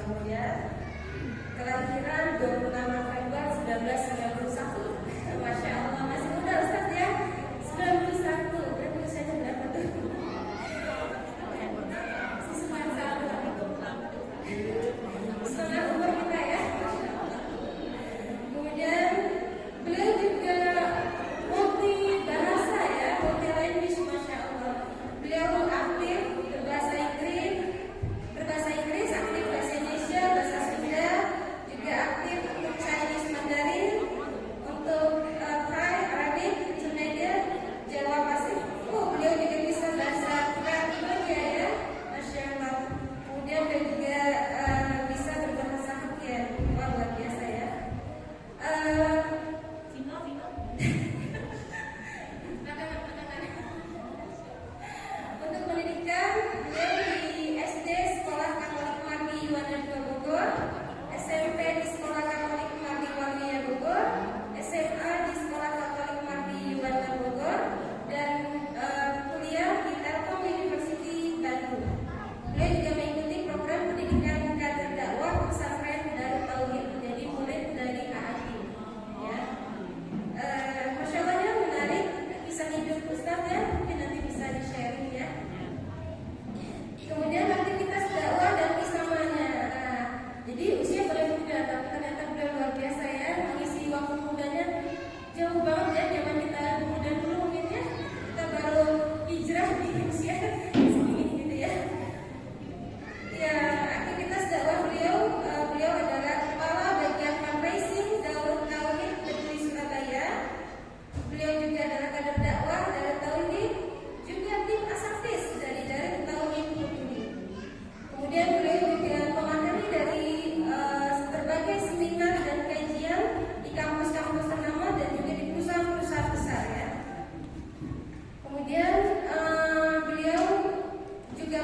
mulia. Kelahiran 26 November 1991. Masya Allah, masih muda Ustaz ya. 91. Berarti usianya berapa tuh? Setengah umur kita ya. Kemudian beliau juga multi bahasa ya, multi language, Masya Allah. Beliau aktif berbahasa Inggris, aktif bahasa Indonesia, bahasa Sunda, juga aktif untuk Chinese Mandarin, untuk Thai, Arabic, Intermediate, Jawa Pasifik. Beliau juga bisa bahasa Indonesia ya, Masya Allah. Kemudian beliau juga bisa berbahasa Hokkien. Wah, luar biasa ya. Untuk pendidikan, beliau di SD Sekolah Katolik Mardi Yuwana Bogor, SMP di Sekolah Katolik Mardi Waluya Bogor, SMA di Sekolah Katolik Mardi Yuwana Bogor, dan kuliah di Telkom University Bandung. Beliau juga mengikuti program pendidikan kader dakwah pesantren Darut Tauhid menjadi murid dari AAI. Ya, Masya Allah ya, menarik kisah hidup Ustaz ya, mungkin nanti bisa di-sharing ya. Kemudian aktivitas dakwah dan islamanya. Jadi usia boleh muda, tapi ternyata beliau luar biasa ya, mengisi waktu mudanya jauh banget ya, zaman kita muda dulu mungkin ya, kita baru hijrah di usia segini gitu ya. Ya, aktivitas dakwah beliau adalah kepala bagian fundraising Darut Tauhid Negeri Surabaya. Beliau juga adalah kader dakwah Darut Tauhid, juga tim asapis dari Darut Tauhid Negeri. Kemudian beliau juga pemateri dari berbagai seminar dan kajian di kampus-kampus ternama dan juga di perusahaan-perusahaan besar ya. Kemudian beliau juga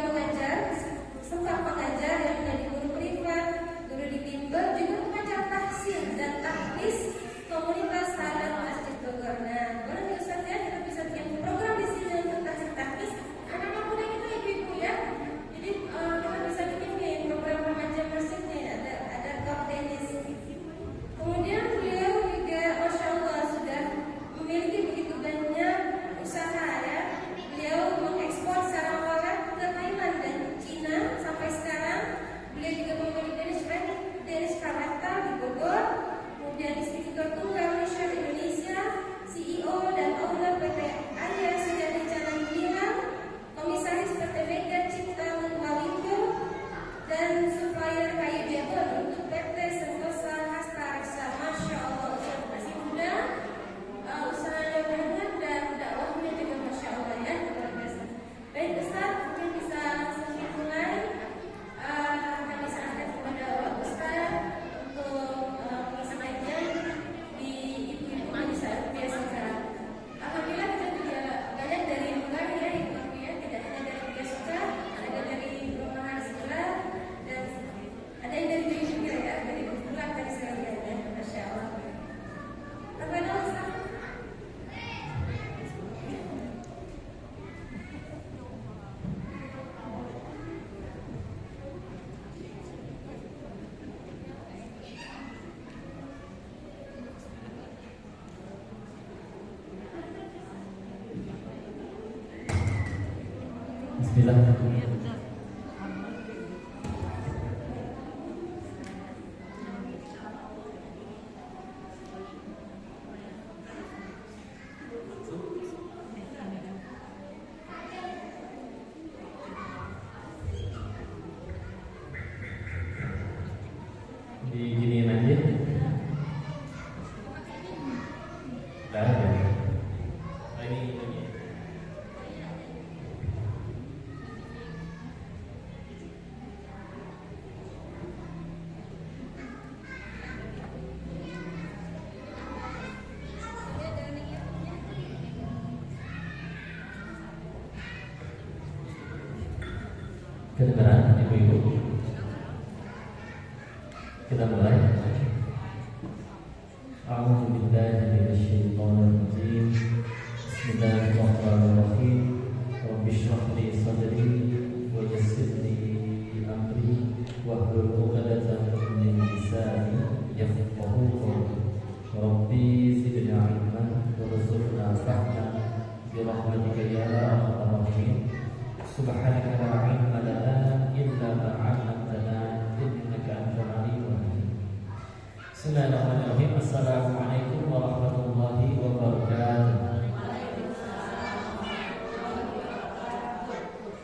sempat mengajar yang menjadi guru privat, guru di bimbel, juga mengajar tahsin dan taklis komunitas sahabat Masjid Bogor. Nah, boleh nih Ustaz ya, kita bisa bikin program di sini untuk tahsin taklis. Anak-anak muda kita ibu-ibu ya. Jadi kita bisa bikin nih program remaja masjid nih, ada Kopdenis. Kemudian beliau juga Masya Allah sudah memiliki begitu banyak usaha ya. Beliau mengekspor secara marak ke Thailand dan Cina sampai sekarang. Beliau juga memiliki Danish Karata di Bogor, kemudian distributor tunggal Nasional Indonesia, CEO dan owner PT Arya Sujati Jalan Gemilang, komisaris PT Mega Cipta Walindo, dan supplier kayu jabon untuk PT Sentosa Hasta Reksa. Masya Allah, masih muda, usahanya banyak dan dakwahnya juga Masya Allah ya, luar biasa. Baik Ustaz, mungkin bisa langsung dimulai. Kami serahkan kepada Ustaz untuk mengisi kajian di ibu-ibu bisa biasa sekarang. Alhamdulillah kita juga banyak dari luar ya ibu-ibu ya, tidak hanya dari Biasuka, ada dari Rumah Sebelah, dan ada yang dari Jui juga ya, dari Pulang dari sekalian ya, Masya Allah. Terima Ustaz. Bismillahirrahmanirrahim. Diginiin aja. Dah ada. Ini. Kedengaran ibu-ibu? Kita mulai. A'udzu billahi minasyaitonir rajim. Bismillahirrahmanirrahim. Rabbi shrah li sadri wa yassir li amri wahlul 'uqdatam lisani yafqahu qawli. Rabbi zidna ilman warzuqna fahman birahmatika ya arhamar rahimin. Subhanaka la ilma lana illa ma 'allamtana innaka antal alimul hakim. Bismillahirrahmanirrahim. Assalamualaikum warahmatullahi wabarakatuh.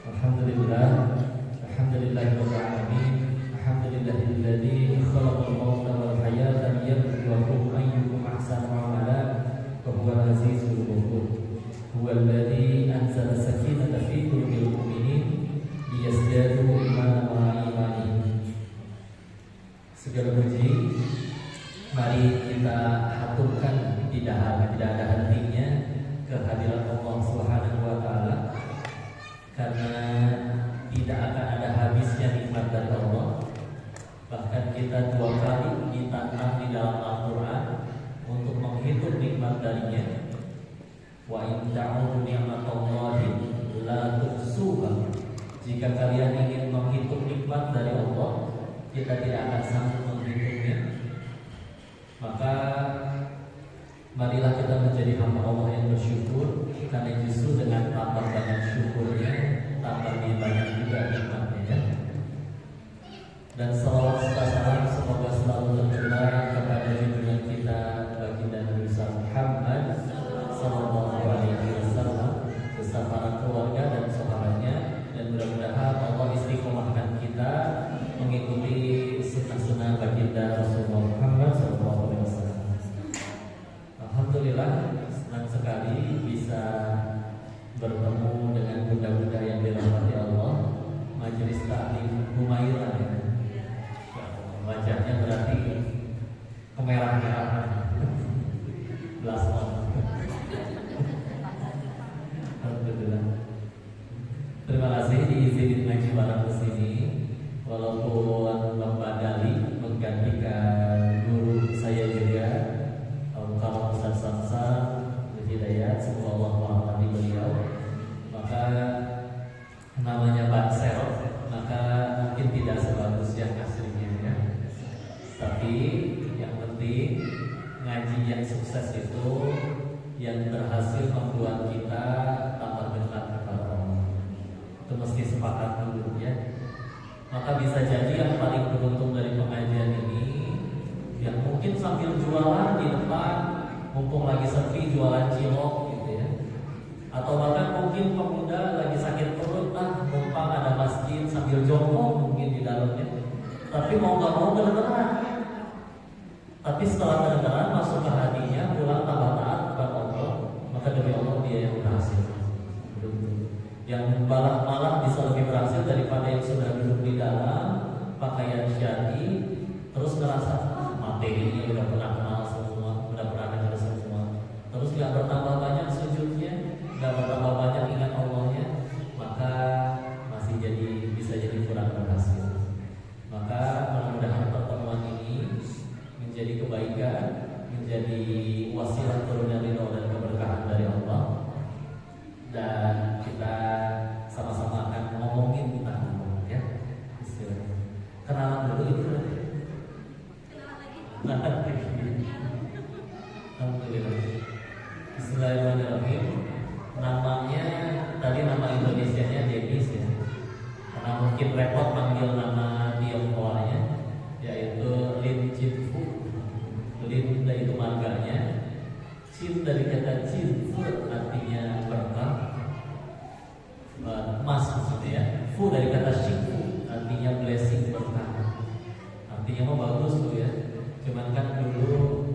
Alhamdulillah, alhamdulillahirabbil alamin. Alhamdulillahilladzi khalaqal mauta wal hayata liyabluwakum ayyukum ahsanu amala wa huwal azizul ghafur. Huwallazi anzala sakinata fi qulubil mu'minin liyazdadu imanan ma'a imanihim. Segala puji mari kita haturkan tidak ada hentinya kehadiran Allah Subhanahu wa taala, karena tidak akan ada habisnya nikmat dari Allah. Bahkan kita 2 kali ditantang di dalam Al-Quran untuk menghitung nikmat darinya. Wa in ta'udu ni'matallahi la tuhsuha. Jika kalian ingin menghitung nikmat dari Allah, kita tidak akan sanggup menghitungnya. Maka marilah kita menjadi hamba Allah yang bersyukur, karena justru dengan tambah banyak syukurnya tambah banyak juga nikmatnya ya. Dan salawat serta salam semoga selalu tercurah kepada junjungan kita baginda Nabi Muhammad sallallahu alaihi wasallam beserta para keluarga dan sahabatnya, dan mudah-mudahan Allah istiqomahkan kita mengikuti sunnah-sunnah baginda Rasulullah Muhammad sallallahu alaihi wasallam. Alhamdulillah, senang sekali bisa bertemu dengan bunda-bunda yang dirahmati Allah. Majelis Taklim Humairah ya. Wajahnya berarti kemerah-merahan. Blason. Alhamdulillah. Terima kasih diizinin ngaji bareng ke sini. Walaupun Bapak Dali menggantikan guru saya juga, kalau Ustaz Samsa Hidayat, semoga Allah merahmati beliau. Maka namanya Pak Sel, maka mungkin tidak sebagus yang aslinya ya. Tapi yang penting ngaji yang sukses itu yang berhasil membuat kita tambah dekat kepada Allah. Itu mesti sepakat dulu ya. Maka bisa jadi yang paling beruntung dari pengajian ini yang mungkin sambil jualan di depan, mumpung lagi sepi jualan cilok gitu ya. Atau bahkan mungkin pemuda lagi sakit perut, numpang ada masjid sambil jongkok mungkin di dalamnya. Tapi mau gak mau kedengeran. Tapi setelah kedengeran masuk ke hatinya, pulang tambah taat kepada Allah, maka demi Allah dia yang berhasil. Yang malah bisa lebih berhasil daripada yang sudah duduk di dalam pakaian syar'i terus ngerasa materi udah pernah kenal semua, udah pernah dengar semua, terus gak bertambah banyak sujudnya, gak bertambah banyak ingat Allahnya, maka masih bisa jadi kurang berhasil. Maka mudah-mudahan pertemuan ini menjadi kebaikan, menjadi wasilah turunnya ridho dan keberkahan dari Allah. Dan kita sama-sama akan ngomongin tentang ya. Bismillah. Kenalan dulu itu. Alhamdulillah. Bismillahirrahmanirrahim. Namanya tadi nama Indonesianya Dennis ya. Karena mungkin repot panggil nama Tionghoanya, yaitu Lin Chin Fu. Lin itu marganya. Chin dari kata Chin Fu artinya berkah, emas maksudnya ya. Fu dari kata Shifu artinya blessing, berkah. Artinya mah bagus tuh ya. Cuman kan dulu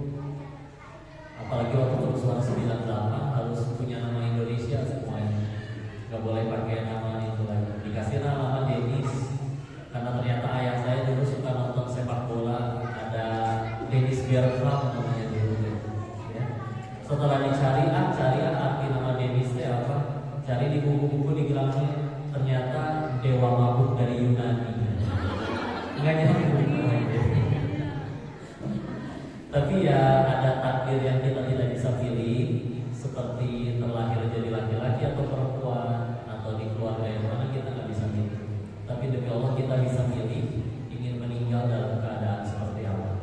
apalagi waktu kerusuhan 98 harus punya nama Indonesia semuanya. Gak boleh pakai nama itu lagi. Dikasih nama Dennis karena ternyata ayah saya dulu suka nonton sepak bola. Ada Dennis Bergkamp namanya dulu ya. Setelah dicari arti nama Dennis itu apa? Cari di buku-buku di gelangnya, ternyata dewa mabuk dari Yunani. Enggak nyambung. Tapi ya ada takdir yang kita tidak bisa pilih, seperti terlahir jadi laki-laki atau perempuan, atau di keluarga yang mana kita nggak bisa pilih. Tapi demi Allah kita bisa pilih ingin meninggal dalam keadaan seperti apa.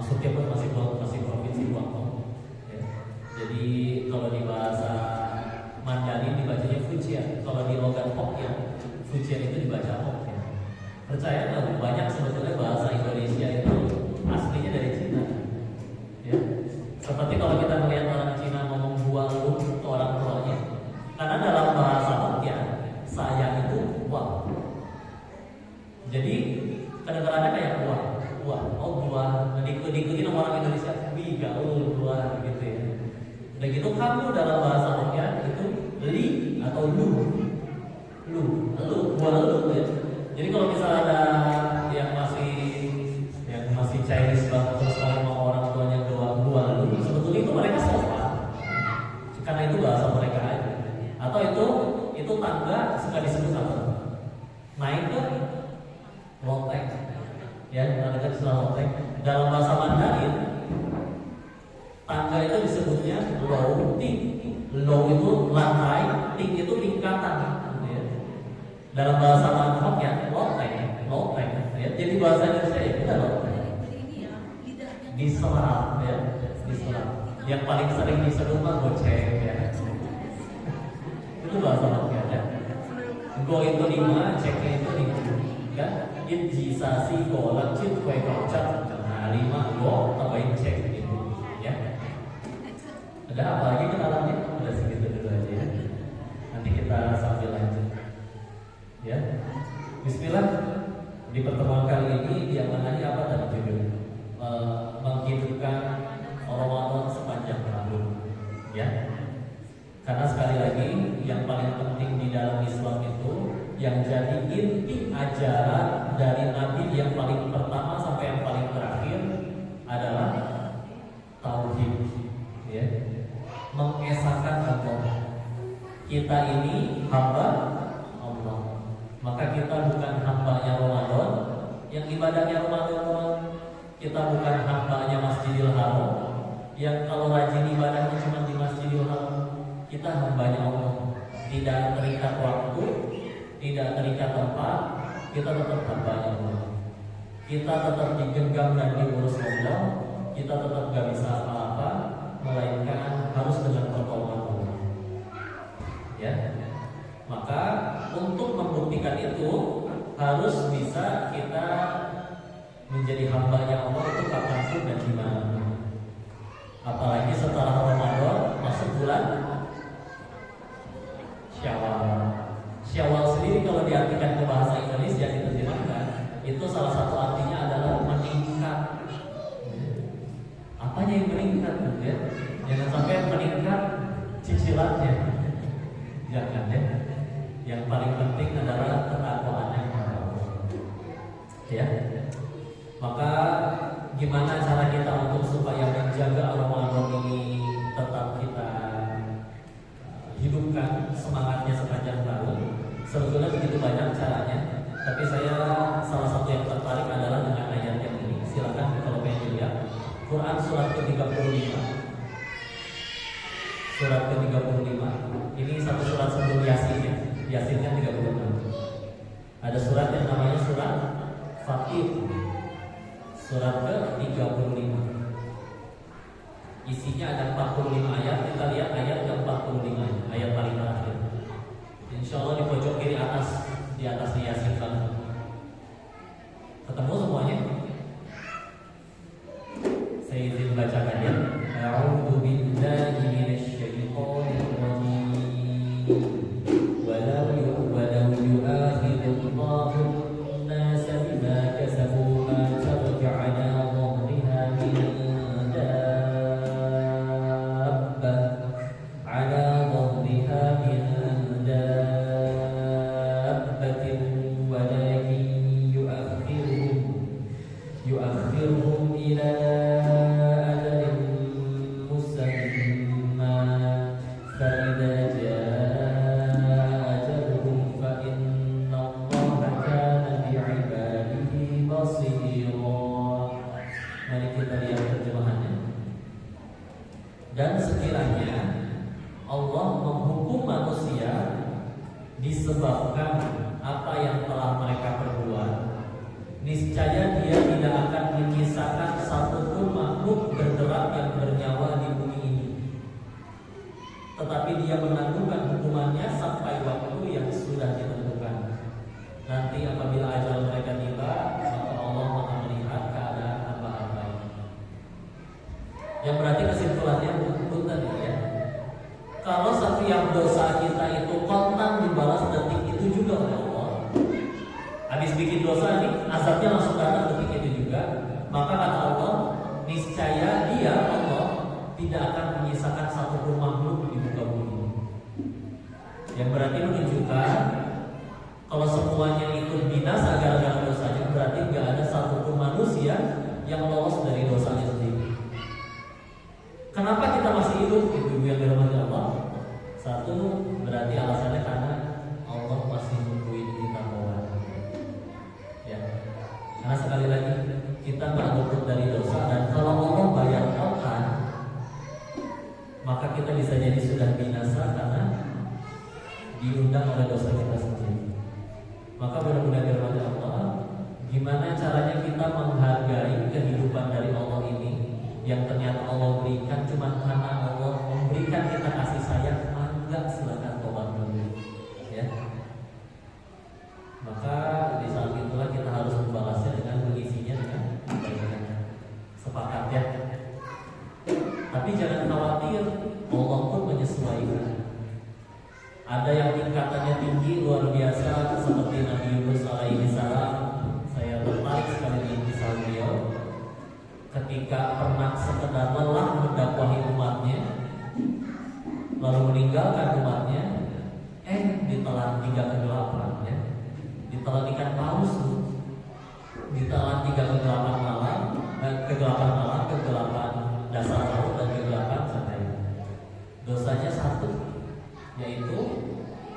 masuknya pun masih provinsi Guangdong. Ya. Jadi kalau di bahasa Mandarin dibacanya Fujian, kalau di logat Hokkien, Fujian itu dibaca Hokkien. Percaya nggak? Banyak sebetulnya bahasa Indonesia itu aslinya dari Cina. Ya. Seperti kalau kita melihat orang Cina ngomong gua lu ke orang tuanya, karena dalam bahasa Hokkien saya itu wah. Jadi kedengarannya kayak wah, oh gua. Diikuti sama orang Indonesia, wih gaul gua gitu ya. Dan gitu kamu dalam bahasa Hokkien itu li atau lu, gua lu ya. Jadi kalau misalnya ada yang masih Chinese banget terus kalau mau orang tuanya gua lu, sebetulnya itu mereka sopan, karena itu bahasa mereka aja. Atau itu tangga suka disebut apa? Naik ke loteng, ya, ada istilah loteng. Dalam bahasa Mandarin, tangga itu disebutnya low ting. Low itu lantai, ting itu tingkatan. Ya. Dalam bahasa Mandarin ya, loteng. Ya. Jadi bahasa Indonesia ya kita loteng. Diserap, ya, diserap. Yang paling sering disebut mah goceng, ya. Itu bahasa Mandarin ya. Go itu 5, ceknya itu 5. Ya, injisasi golak cit kue kocak. Nah, 5 go tambahin cek gitu, ya. Ada apa lagi kenalannya? Ada segitu dulu aja ya. Nanti kita sambil lanjut. Ya. Bismillah. Di pertemuan kali ini dia menanya apa tadi judulnya? Menghidupkan Ramadan sepanjang tahun. Ya. Karena sekali lagi yang paling penting di dalam Islam itu yang jadi inti ajaran dari Nabi yang paling pertama sampai yang paling terakhir adalah tauhid, ya. Mengesahkan Allah. Kita ini hamba Allah. Maka kita bukan hambanya Ramadan, yang ibadahnya Ramadan. Kita bukan hambanya Masjidil Haram, yang kalau rajin ibadahnya cuma di Masjidil Haram. Kita hambanya Allah, tidak terikat waktu, tidak terikat tempat, kita tetap hambanya Allah. Kita tetap digenggam dan diurus Allah, kita tetap gak bisa apa-apa, melainkan harus dengan pertolongan Allah. Ya, maka untuk membuktikan itu harus bisa kita menjadi hambanya Allah itu kapanpun dan dimana. Apalagi setelah Ramadan masuk bulan Syawal sendiri kalau diartikan ke bahasa Indonesia diterjemahkan itu salah satu artinya adalah meningkat. Apanya yang meningkat, ya? Jangan sampai meningkat cicilannya. Jangan ya. Yang paling penting adalah ketakwaannya kepada Allah. Ya. Maka gimana cara kita untuk supaya menjaga Ramadan ini tetap kita hidupkan semangatnya sepanjang tahun? Sebetulnya begitu banyak caranya, tapi saya salah satu yang tertarik adalah dengan ayat yang ini. Silakan kalau pengen dilihat Quran surat ke-35. Surat ke-35. Ini satu surat sebelum Yasin ya. Yasin kan 36. Ada surat yang namanya surat Fatir. Surat ke-35. Isinya ada 45 ayat. Kita lihat ayat ke-45, ayat paling terakhir. Insya Allah di pojok kiri atas, di atasnya Yasin kan. Ketemu semuanya? Saya izin bacakan ya. A'udzu billahi minasy syaithanir rajim. Walau yu'akhidullahu an-nasa bima kasabu ma tarja 'ala dhahriha min Dan sekiranya Allah menghukum manusia disebabkan apa yang telah mereka perbuat, niscaya Dia tidak akan menyisakan satupun dia menanggungkan hukumannya sampai waktu yang sudah ditentukan. Nanti apabila ajal mereka tiba, maka Allah akan melihat keadaan hamba-hamba ini. Yang berarti kesimpulannya punten ya. Kalau setiap dosa kita itu kontan dibalas detik itu juga oleh Allah. Habis bikin dosa nih, azabnya langsung datang detik itu juga. Maka kata Allah, niscaya dia Allah tidak akan menyisakan satu pun makhluk di muka bumi. Yang berarti menunjukkan kalau semuanya ikut binasa gara-gara dosanya, berarti nggak ada satu pun manusia yang lolos dari dosanya sendiri. Kenapa kita masih hidup? Ibu-ibu yang dirahmati Allah. Satu, berarti alasannya karena Allah masih nungguin kita taubat. Ya. Karena sekali lagi kita nggak luput dari dosa, dan kalau Allah bayar taubat, maka kita bisa jadi sudah binasa karena diundang oleh dosa kita sendiri. Maka benar-benar dirahmati Allah, gimana caranya kita menghargai kehidupan dari Allah ini yang ternyata Allah berikan cuma karena Allah memberikan kita kasih sayang. Maka silakan tobat dulu, ya. Maka di saat itulah kita harus membalasnya dengan mengisinya dengan kebaikan. Sepakat ya. Tapi jangan khawatir, Allah pun menyesuaikan. Ada yang tingkatannya tinggi luar biasa seperti Nabi Yunus alaihi salam. Saya tertarik sekali dengan kisah beliau ketika pernah sekedar lelah mendakwahi umatnya, lalu meninggalkan umatnya, ditelan 3 kegelapan ya. Ditelan ikan paus, ditelan 3 kegelapan malam, kegelapan dasar laut dan kegelapan cahaya. Dosanya satu, yaitu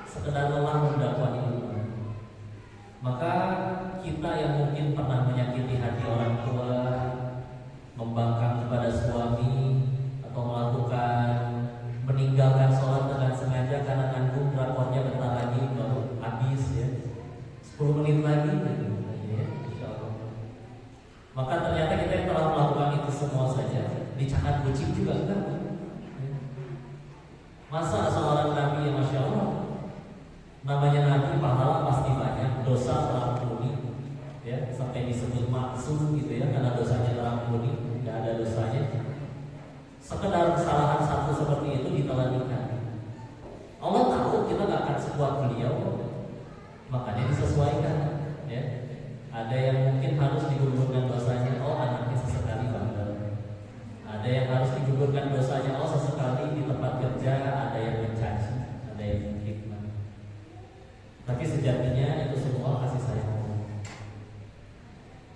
sekedar lelah mendakwahi umat. Maka kita yang mungkin pernah menyakiti hati orang tua, membangkang kepada suami, atau meninggalkan sholat dengan sengaja karena nanggung drakornya bentar lagi baru habis ya, 10 menit lagi ya, insyaallah. Maka ternyata kita yang telah melakukan itu semua saja dicatat kucing juga enggak. Masa seorang nabi yang masya Allah, namanya nabi, pahala pasti banyak, dosa terampuni ya, sampai disebut maksum gitu ya, karena dosanya terampuni, nggak ada dosanya. Sekedar kesalahan satu seperti itu ditelanikan. Allah tahu kita nggak akan sekuat beliau, makanya disesuaikan ya. Ada yang mungkin harus digugurkan dosanya, anaknya sesekali bandel. Ada yang harus digugurkan dosanya, sesekali di tempat kerja. Ada yang mencaci, ada yang menghikmah. Tapi sejatinya itu semua kasih sayang Allah.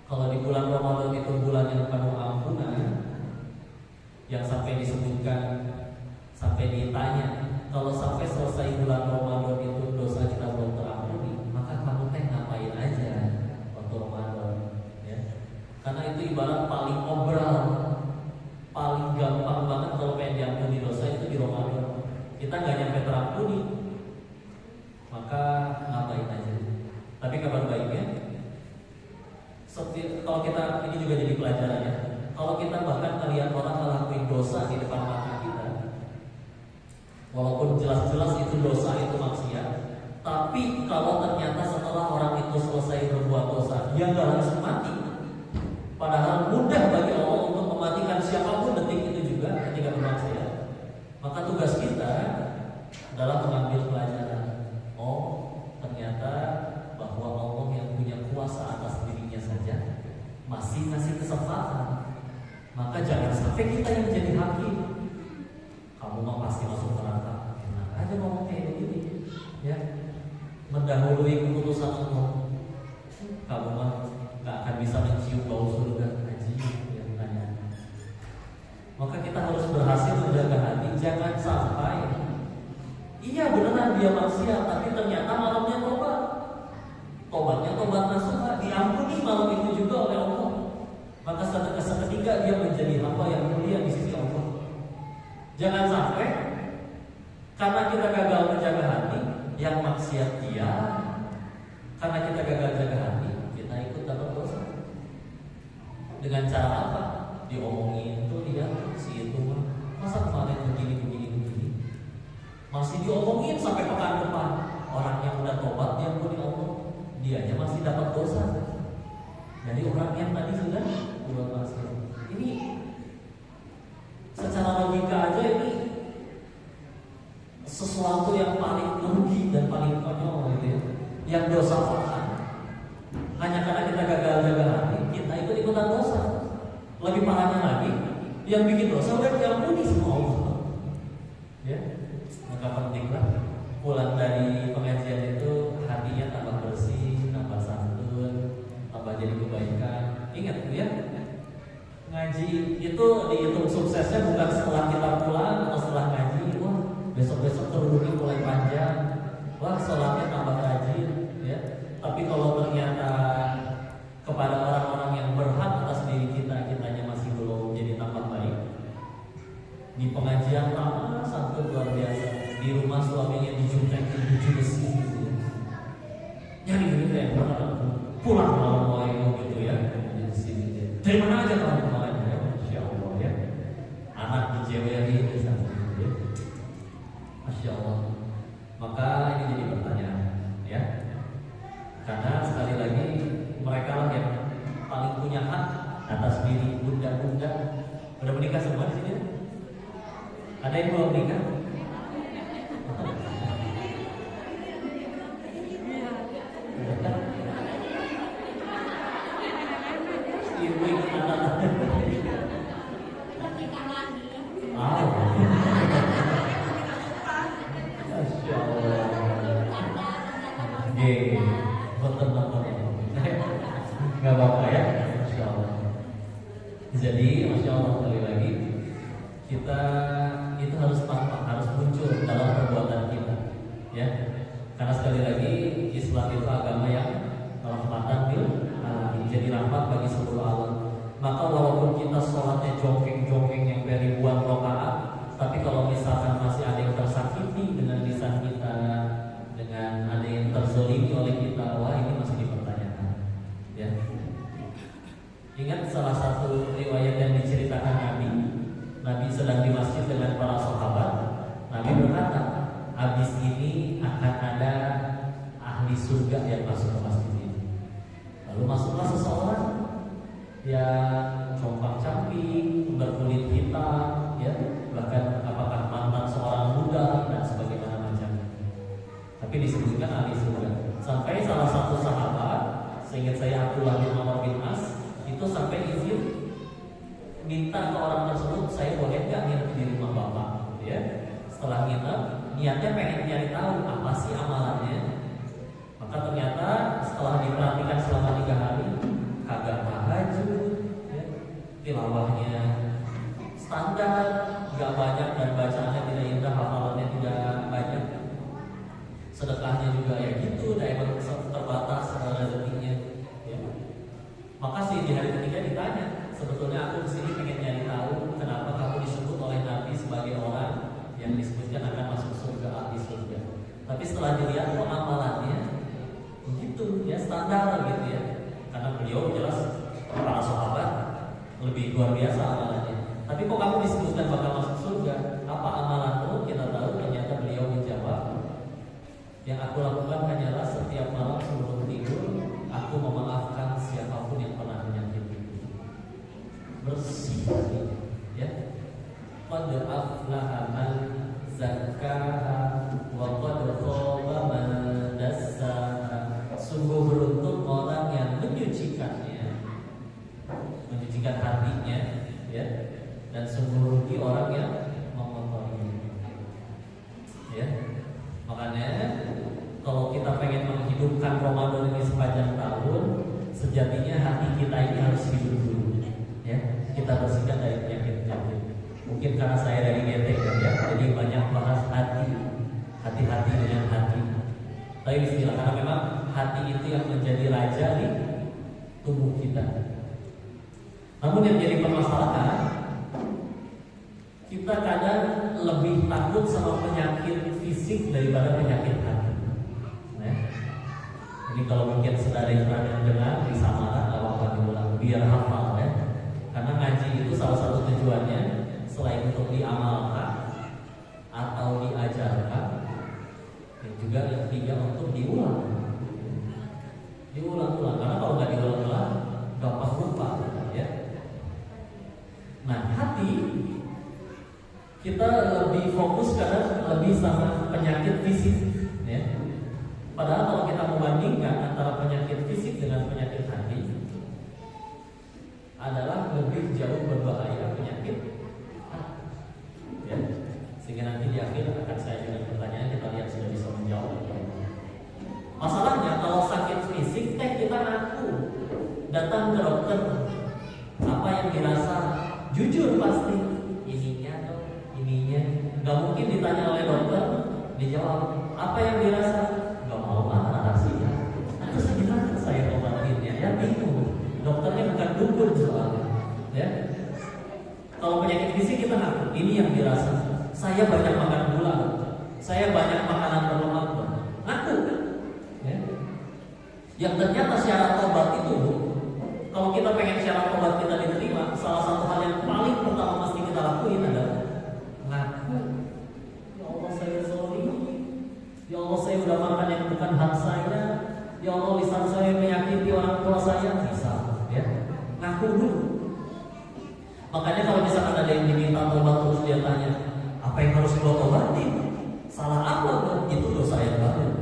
Kalau di bulan Ramadan itu bulan yang penuh ampunan, yang sampai disebutkan, sampai ditanya, kalau sampai selesai bulan Ramadan itu dosa kita belum terampuni, maka kamu ngapain aja waktu Ramadan ya? Karena itu ibarat paling obral, paling gampang banget kalau pengen diampuni dosa itu di Ramadan. Kita nggak nyampe terampuni, maka ngapain aja. Tapi kabar baiknya, kalau kita, ini juga jadi pelajaran ya. Kalau kita bahkan melihat orang ngelakuin dosa di depan mata kita, walaupun jelas-jelas itu dosa, itu maksiat, tapi kalau ternyata setelah orang itu selesai berbuat dosa, dia nggak langsung mati, padahal mudah bagi Allah untuk mematikan siapapun detik itu juga ketika bermaksiat, maka tugas kita adalah mengambil pelajaran. Ternyata bahwa Allah yang punya kuasa atas dirinya saja masih ngasih kesempatan. Maka jangan sampai kita yang menjadi hakim. Kamu mah pasti masuk neraka. Enak aja ngomong kayak begini, ya. Mendahului keputusan Allah. Kamu mah gak akan bisa mencium bau surga. Ya, tanya. Maka kita harus berhasil menjaga hati. Jangan sampai iya beneran dia maksiat, tapi ternyata malamnya tobat. Tobatnya tobat nasuha, diampuni malam itu juga oleh Allah. Maka seketika dia menjadi hamba yang mulia di sisi Allah. Jangan sampai karena kita gagal menjaga hati, yang maksiat dia, karena kita gagal jaga hati, kita ikut dapat dosa. Dengan cara apa? Diomongin tuh dia si itu masa kemarin begini. Masih diomongin sampai pekan depan. Orang yang udah tobat diampuni Allah, dianya masih dapat dosa. Jadi orang yang tadi sudah buat maksiat. Ini secara logika aja ini sesuatu yang paling rugi dan paling konyol gitu ya. Yang dosa orang hanya karena kita gagal jaga hati, kita ikut-ikutan dosa. Lebih parahnya lagi, yang bikin dosa udah diampuni sama Allah. Ya, maka pentinglah pulang dari pengajian itu hatinya tambah bersih, tambah santun, tambah jadi kebaikan. Ingat ya, ngaji itu dihitung suksesnya bukan setelah kita pulang atau setelah ngaji. Wah, besok-besok kerudungnya mulai panjang. Wah, sholatnya tambah rajin. Ya, tapi kalau ternyata kepada orang-orang yang berhak atas diri kita, kitanya masih belum jadi tambah baik. Di pengajian lama santun luar biasa, di rumah suaminya dijungkekin biji besi gitu ya. Jadi gitu ya, pulang malam gitu ya, di sini ya. Dari mana aja kamu kemarin ya, Masya Allah ya. Anak dicewekin di sana ya. Masya Allah. Maka ini jadi pertanyaan ya. Karena sekali lagi mereka lah yang paling punya hak atas diri bunda-bunda. Udah menikah semua di sini? Ada yang belum menikah? Ibu anak. Masya Allah. Gak apa-apa ya, Masya Allah. Jadi Masya Allah sekali lagi kita itu harus tampak, harus muncul dalam perbuatan kita, ya. Karena sekali lagi Islam itu agama yang rahmatan bil alamin, jadi rahmat bagi seluruh alam. Maka walaupun kita sholatnya jongkeng-jongkeng yang ribuan rakaat, tapi kalau misalkan masih ada yang tersakiti dengan lisan kita, dengan ada yang terzolimi oleh kita, wah ini masih dipertanyakan, ya. Ingat salah satu riwayat yang diceritakan Nabi sedang di masjid dengan para sahabat. Nabi berkata, habis ini akan ada ahli surga yang masuk ke masjid ini. Lalu masuklah seseorang yang compang-camping, berkulit hitam, ya, bahkan apakah mantan seorang budak dan sebagaimana macamnya. Tapi disebutkan ahli surga. Sampai salah satu sahabat, seingat saya Abdullah bin Amr bin As, itu sampai izin minta ke orang tersebut, saya boleh nggak nginep di rumah bapak, ya. Setelah nginep, niatnya pengen nyari tahu apa sih amalannya. Maka ternyata setelah diperhatikan selama 3 hari, kagak tahajud, ya. Tilawahnya standar, nggak banyak dan bacaannya tidak indah, hafalannya tidak banyak. Sedekahnya juga ya gitu, daya terbatas rezekinya, ya. Maka sih di hari ketiga ditanya, sebetulnya aku kesini pengen nyari tahu kenapa kamu disebut oleh Nabi sebagai orang yang disebutkan akan masuk surga, ahli surga. Tapi setelah dilihat amalannya begitu, ya standar gitu ya. Karena beliau jelas para sahabat lebih luar biasa amalannya. Tapi kok kamu disebutkan bakal masuk surga? Apa amalanmu? Kita tahu ternyata beliau menjawab, yang aku lakukan hanyalah setiap malam sebelum tidur aku memaafkan siapapun yang pernah menyakiti. Bersih, ya. Qad aflaha man zakkaha wa qad khaba man dassaha. Sungguh beruntung orang yang menyucikannya, mencucikan hatinya, ya. Dan sungguh rugi orang yang mengotorinya, ya. Makanya kalau kita pengen menghidupkan Ramadan ini sepanjang tahun, sejatinya hati kita ini harus hidup dulu, ya. Kita bersihkan dari penyakit-penyakit. Mungkin karena saya dari GT kan ya, jadi banyak bahas hati-hati dengan hati. Tapi bismillah, karena memang hati itu yang menjadi raja di tubuh kita. Namun yang jadi permasalahan, kita kadang lebih takut sama penyakit fisik daripada penyakit hati. Nah, ini kalau mungkin saudara yang pernah dengar di Samara, apa diulang biar hafal ya. Karena ngaji itu salah satu tujuannya selain untuk diamalkan atau diajarkan, dia untuk diulang-ulang, karena kalau nggak diulang-ulang gampang lupa, ya. Nah, hati kita lebih fokus karena lebih sama penyakit fisik, ya. Padahal kalau kita membandingkan antara penyakit fisik dengan penyakit hati, adalah lebih jauh berbahaya penyakit hati, ya. Sehingga nanti di akhir akan saya dengan pertanyaan, kita lihat sudah bisa menjawab. Masalahnya kalau sakit fisik kita ngaku, datang ke dokter, apa yang dirasa, jujur pasti ininya atau ininya. Gak mungkin ditanya oleh dokter, dijawab apa yang dirasa, gak mau narasinya. Terus gimana saya obatinnya? Ya bingung. Dokternya bukan dukun soalnya, ya. Kalau penyakit fisik kita ngaku, ini yang dirasa. Saya banyak makan gula, saya banyak makanan berlemak, ngaku, ya. Yang ternyata syarat tobat itu, kalau kita pengen syarat tobat kita diterima, salah satu hal yang paling pertama mesti kita lakuin adalah ngaku. Ya Allah, saya sorry. Ya Allah, saya udah makan yang bukan hak saya. Ya Allah, lisan saya menyakiti orang tua saya. Bisa, ya. Ngaku dulu. Makanya kalau misalkan ada yang diminta tobat terus dia tanya, apa yang harus gua tobatin? Salah apa? Itu dosa yang baru.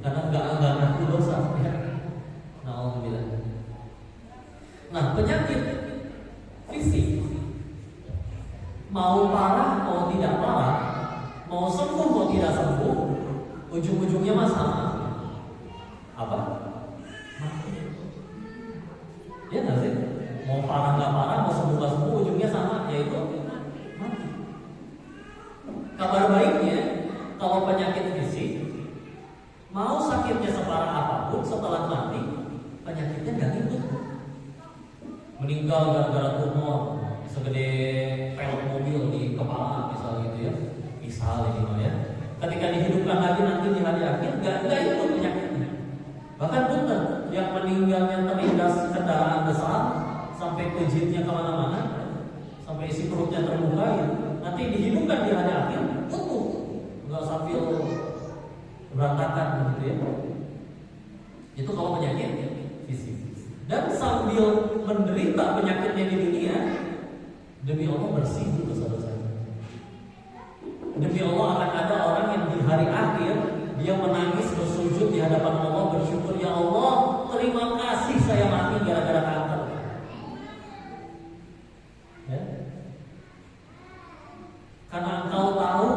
Karena nggak ngaku dosa, ya. Alhamdulillah. Nah, penyakit fisik mau parah mau tidak parah, mau sembuh mau tidak sembuh, ujung-ujungnya masalah apa? Mati. Ya nggak sih? Mau parah nggak parah, mau sembuh nggak sembuh, ujungnya sama, yaitu mati. Kabar baiknya, kalau penyakit fisik mau sakitnya separah apapun, setelah mati penyakitnya nggak ngikut. Meninggal gara-gara tumor segede pelek mobil di kepala misalnya gitu, ya. Misal ini ya. Ketika dihidupkan lagi nanti di hari akhir nggak ikut penyakitnya. Bahkan punten yang meninggalnya terlindas kendaraan besar sampai pejitnya kemana-mana, sampai isi perutnya terbuka, ya. Nanti dihidupkan di hari akhir utuh, nggak sambil berantakan gitu, ya. Itu kalau penyakit fisik. Dan sambil menderita penyakitnya di dunia, demi Allah bersih dosa-dosanya. Demi Allah akan ada orang yang di hari akhir dia menangis bersujud di hadapan Allah, bersyukur, ya Allah, terima kasih saya mati gara-gara kanker. Ya. Karena Engkau tahu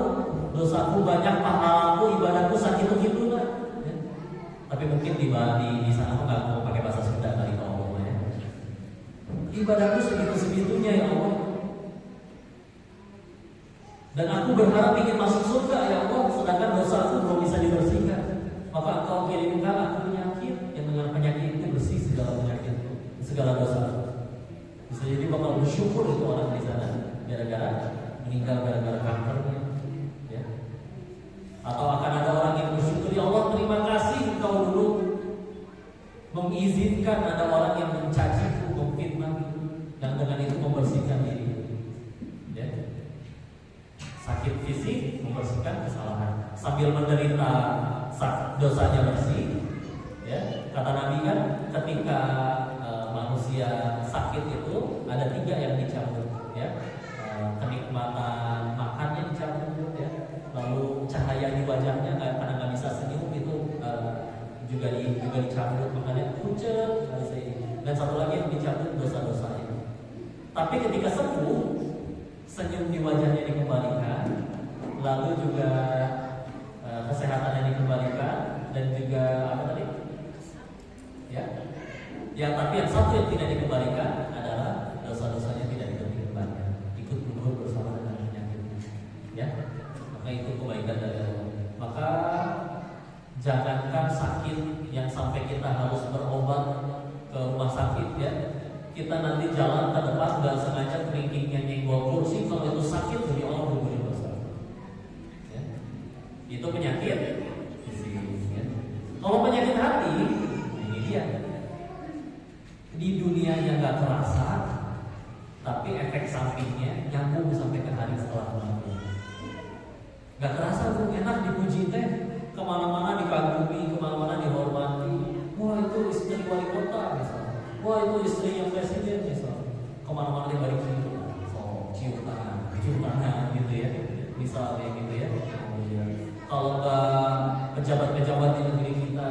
dosaku banyak, pahalaku, ibadahku segitu-gitu lah. Ya. Tapi mungkin di sana aku nggak mau pakai bahasa Sunda kali kalau ngomongnya. Ibadahku segitu-segitunya ya Allah. Dan aku berharap ingin masuk surga ya Allah, sedangkan dosaku belum bisa dibersihkan. Maka Engkau kirimkan aku penyakit yang dengan penyakit itu bersih segala penyakit, segala dosa. Bisa jadi bakal bersyukur itu orang di sana gara-gara meninggal gara-gara kankernya, ya. Atau akan ada orang yang bersyukur, ya Allah terima kasih Engkau dulu mengizinkan ada orang yang mencaciku, memfitnah, dan dengan itu membersihkan diri. Ya. Sakit fisik membersihkan kesalahan sambil menderita dosanya bersih. Ya. Kata Nabi kan ketika manusia sakit itu ada 3 yang dicabut, ya. Kenikmatan makannya dicabut, ya. Lalu cahaya di wajahnya karena nggak bisa senyum itu juga dicabut, makanya pucat. Dan satu lagi yang dicabut dosa-dosanya. Tapi ketika sembuh, senyum di wajahnya dikembalikan, lalu juga kesehatannya dikembalikan, dan juga apa tadi? Ya, tapi yang satu yang tidak dikembalikan adalah dosa-dosanya tidak dikembalikan, ikut gugur bersama dengan penyakitnya. Ya, maka itu kebaikan dari Allah. Maka jangankan sakit yang sampai kita harus berobat ke rumah sakit, ya. Kita nanti jalan ke depan nggak sengaja kelingkingnya nyenggol kursi, kalau itu sakit jadi Allah gugurin dosa. Ya. Itu penyakit. Ya. Kalau penyakit hati, ini dia. Di dunianya nggak terasa, tapi efek sampingnya nyambung sampai ke hari setelah mati. Nggak terasa tuh, enak dipuji teh, kemana-mana dikagumi, kemana-mana dihormati. Wah itu istri wali kota misalnya, wah itu istrinya presiden misalnya, kemana-mana dibalikin, so cium tangan gitu ya, misalnya gitu ya. Kalau nggak pejabat-pejabat di negeri kita,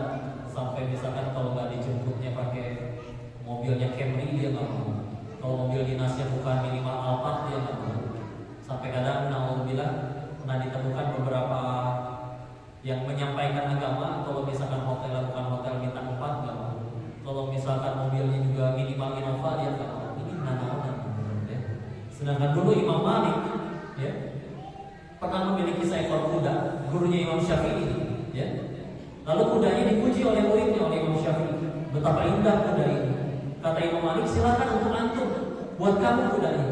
sampai misalkan kalau nggak dijemputnya pakai mobilnya Camry dia nggak mau, kalau mobil dinasnya bukan minimal Alphard dia nggak mau. Sampai kadang alhamdulillah pernah ditemukan beberapa yang menyampaikan agama, kalau misalkan hotel bukan hotel bintang 4 nggak mau, kalau misalkan mobilnya juga minimal Innova dia nggak mau. Ini nanaonan ya. Sedangkan dulu Imam Malik ya pernah memiliki seekor kuda, gurunya Imam Syafi'i ya. Lalu kudanya dipuji oleh muridnya, oleh Imam Syafi'i. Betapa indah kuda ini. Kata Imam Malik, silakan untuk antum, buat kamu kuda ini.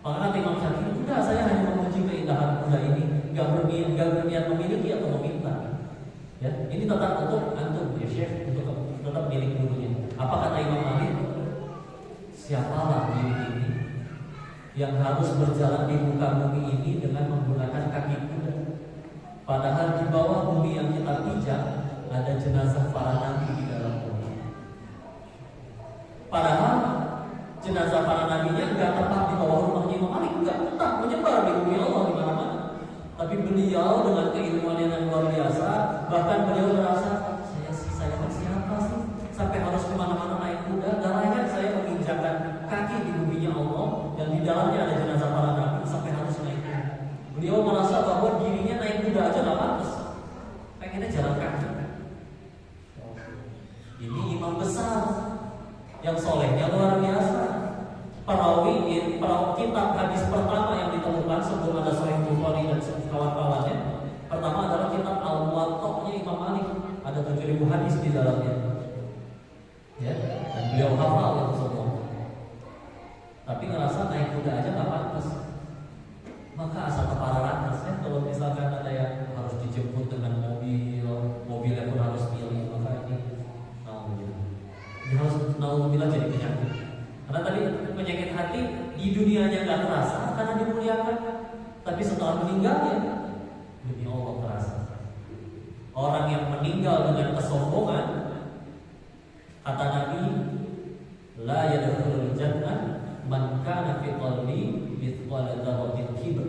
Maka kata Imam Syafi'i, kuda saya hanya memuji keindahan kuda ini, gak berniat memiliki atau meminta. Ya, ini tetap untuk antum ya Syekh, untuk tetap milik gurunya. Apa kata Imam Malik? Siapalah diri ini yang harus berjalan di muka bumi ini dengan menggunakan kaki kuda, padahal di bawah bumi yang kita pijak ada jenazah para nabi di dalam bumi. Padahal jenazah para nabinya nggak tepat di bawah rumahnya Imam Malik, nggak tetap menyebar di bumi Allah di mana-mana. Tapi beliau dengan keilmuan yang luar biasa, bahkan beliau merasa saya siapa sih sampai harus kemana-mana naik kuda? Gak layak saya menginjakkan kaki di buminya Allah yang di dalamnya ada jenazah para nabi sampai harus naik kuda. Beliau merasa bahwa dirinya naik kuda aja gak pantas, pengennya jalan kaki. Ini imam besar yang solehnya luar biasa. Perawi kitab hadis pertama yang ditemukan sebelum ada Sahih Bukhari dan kawan-kawannya, pertama adalah kitab Al-Muwatta'nya Imam Malik. Ada 7.000 hadis di dalamnya. Ya, dan beliau hafal itu semua. Tapi ngerasa naik kuda aja nggak pantas. Maka asal kepala ratas ya. Kalau misalkan ada yang harus dijemput dengan mobilnya pun harus pilih, maka ini harus nauzubillah jadi penyakit. Karena tadi penyakit hati di dunianya nggak terasa karena dimuliakan, tapi setelah meninggalnya demi Allah terasa. Orang yang meninggal dengan kesombongan, kata Nabi, la yadkhulul jannah man kana fi qalbi mithqala dzarratin kibr.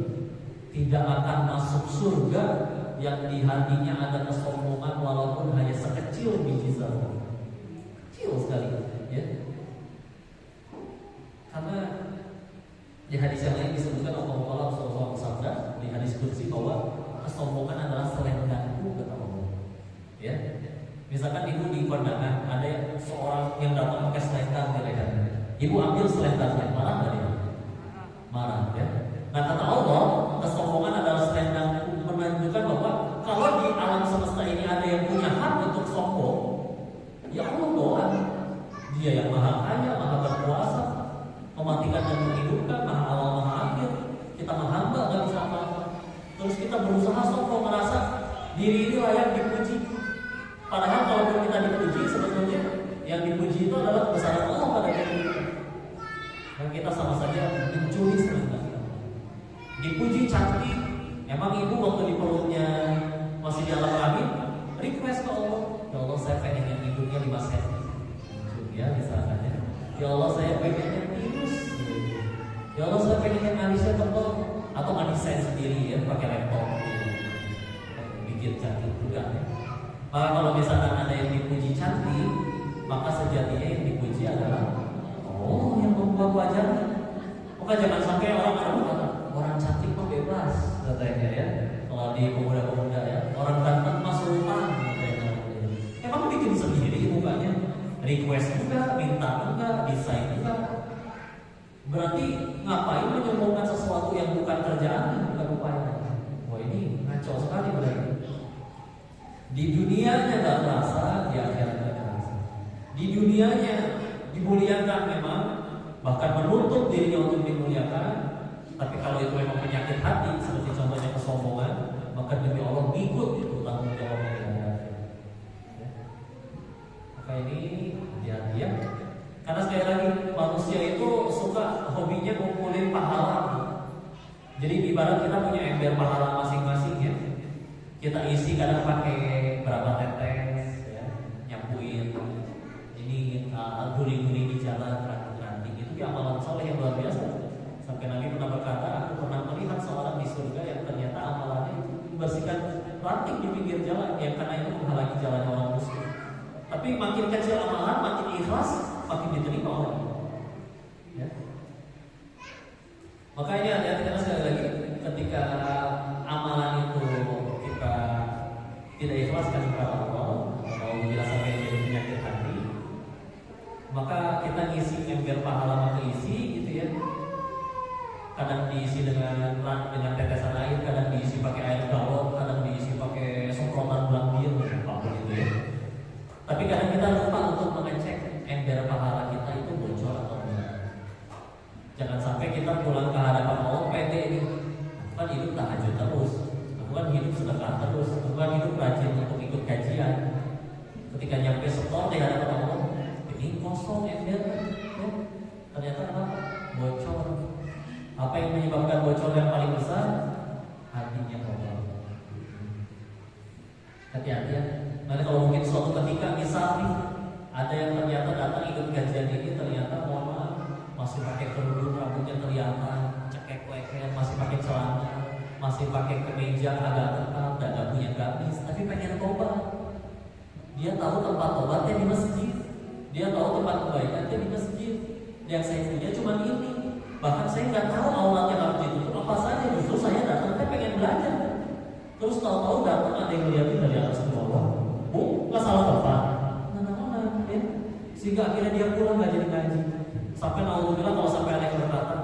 Tidak akan masuk surga yang di hatinya ada kesombongan walaupun hanya sekecil biji zarah. Kecil sekali ya. Karena di hadis yang lain disebutkan Allah Subhanahu bersabda di hadis qudsi bahwa kesombongan adalah selendangku kata Allah. Ya. Misalkan ibu di kondangan ada seorang yang datang pakai selendang di lehernya. Ibu ambil selendangnya, marah nggak dia? Marah ya. Nah kata Allah, kesombongan adalah selendang, menunjukkan bahwa kalau di alam semesta ini ada yang punya hak untuk sombong, ya Allah doang. Dia yang maha kaya, maha berkuasa, mematikan dan menghidupkan, maha awal, maha akhir. Kita menghamba nggak bisa apa-apa. Terus kita berusaha sombong, merasa diri ini layak dipuji. Padahal kalau kita dipuji, sebetulnya yang dipuji itu adalah kebesaran Allah pada diri kita. Dan kita sama saja mencuri selendang. Dipuji cantik, emang ibu waktu di perutnya masih di alam rahim, request ke Allah, ya Allah saya pengen yang hidupnya 5 cm. Ya misalkan ya, ya Allah saya pengen yang tirus. Ya Allah saya pengen yang alisnya tebal, atau desain sendiri ya pakai laptop gitu. Bikin cantik juga ya. Maka kalau misalkan ada yang dipuji cantik, maka sejatinya yang dipuji adalah oh yang membuat wajahnya. Maka jangan sampai orang cantik mah bebas katanya ya. Kalau di pemuda-pemuda ya, orang ganteng mah sultan katanya. Emang bikin sendiri mukanya, request juga, minta juga, desain juga. Berarti ngapain menyombongkan sesuatu yang bukan kerjaan, bukan upaya? Wah ini ngaco sekali berarti. Di dunianya gak terasa, di akhirat gak terasa. Di dunianya dimuliakan memang, bahkan menuntut dirinya untuk dimuliakan. Tapi kalau itu memang penyakit hati, seperti contohnya kesombongan, maka demi Allah ngikut itu tanggung jawabnya di akhirat. Ya. Maka ini hati-hati ya. Karena sekali lagi manusia itu suka hobinya ngumpulin pahala. Jadi ibarat kita punya ember pahala masing-masing ya. Kita isi kadang pakai berapa tetes, ya, nyapuin ini guri-guri di jalan ranting-ranting. Itu amalan soleh yang luar biasa. Sampai Nabi pernah berkata, aku pernah melihat seorang di surga yang ternyata amalannya itu membersihkan ranting di pinggir jalan, yang karena itu menghalangi jalan orang muslim. Tapi makin kecil amalan, makin ikhlas, makin diterima oleh Allah. Ya. Makanya hati-hati sekali lagi, ketika amalan itu kita tidak ikhlaskan kepada Allah, atau bila sampai jadi penyakit hati, maka kita ngisi ember pahala maka isi gitu ya. Kadang diisi dengan tetesan air, kadang diisi pakai air galon, kadang diisi pakai semprotan blambir, apapun itu ya. Tapi kadang kita lupa untuk mengecek ember pahala kita itu bocor atau enggak. Jangan sampai kita pulang ke hadapan Allah pede ini, aku kan hidup tahajud terus, aku kan hidup sedekah terus, aku kan hidup rajin untuk ikut kajian. Ketika nyampe setor di hadapan Allah, ini kosong ember, ya. Ternyata apa? Bocor. Apa yang menyebabkan bocor yang paling besar? Hatinya kotor. Hati-hati ya. Nanti kalau mungkin suatu ketika misal nih ada yang ternyata datang ikut kajian ini, ternyata mohon maaf masih pakai kerudung, rambutnya kelihatan, cekek-cekek, masih pakai celana, masih pakai kemeja agak ketat, dan punya gamis, tapi pengen tobat. Dia tahu tempat tobatnya di masjid, dia tahu tempat kebaikannya di masjid. Yang saya punya cuma ini. Bahkan saya nggak tahu auratnya masjid itu apa saja. Justru saya datang saya pengen belajar. Terus tahu-tahu datang ada yang lihatin dari atas ke bawah. Nggak salah tempat. Mana ya. Sehingga akhirnya dia pulang nggak jadi ngaji. Sampai naudzubillah kalau sampai ada yang berkata,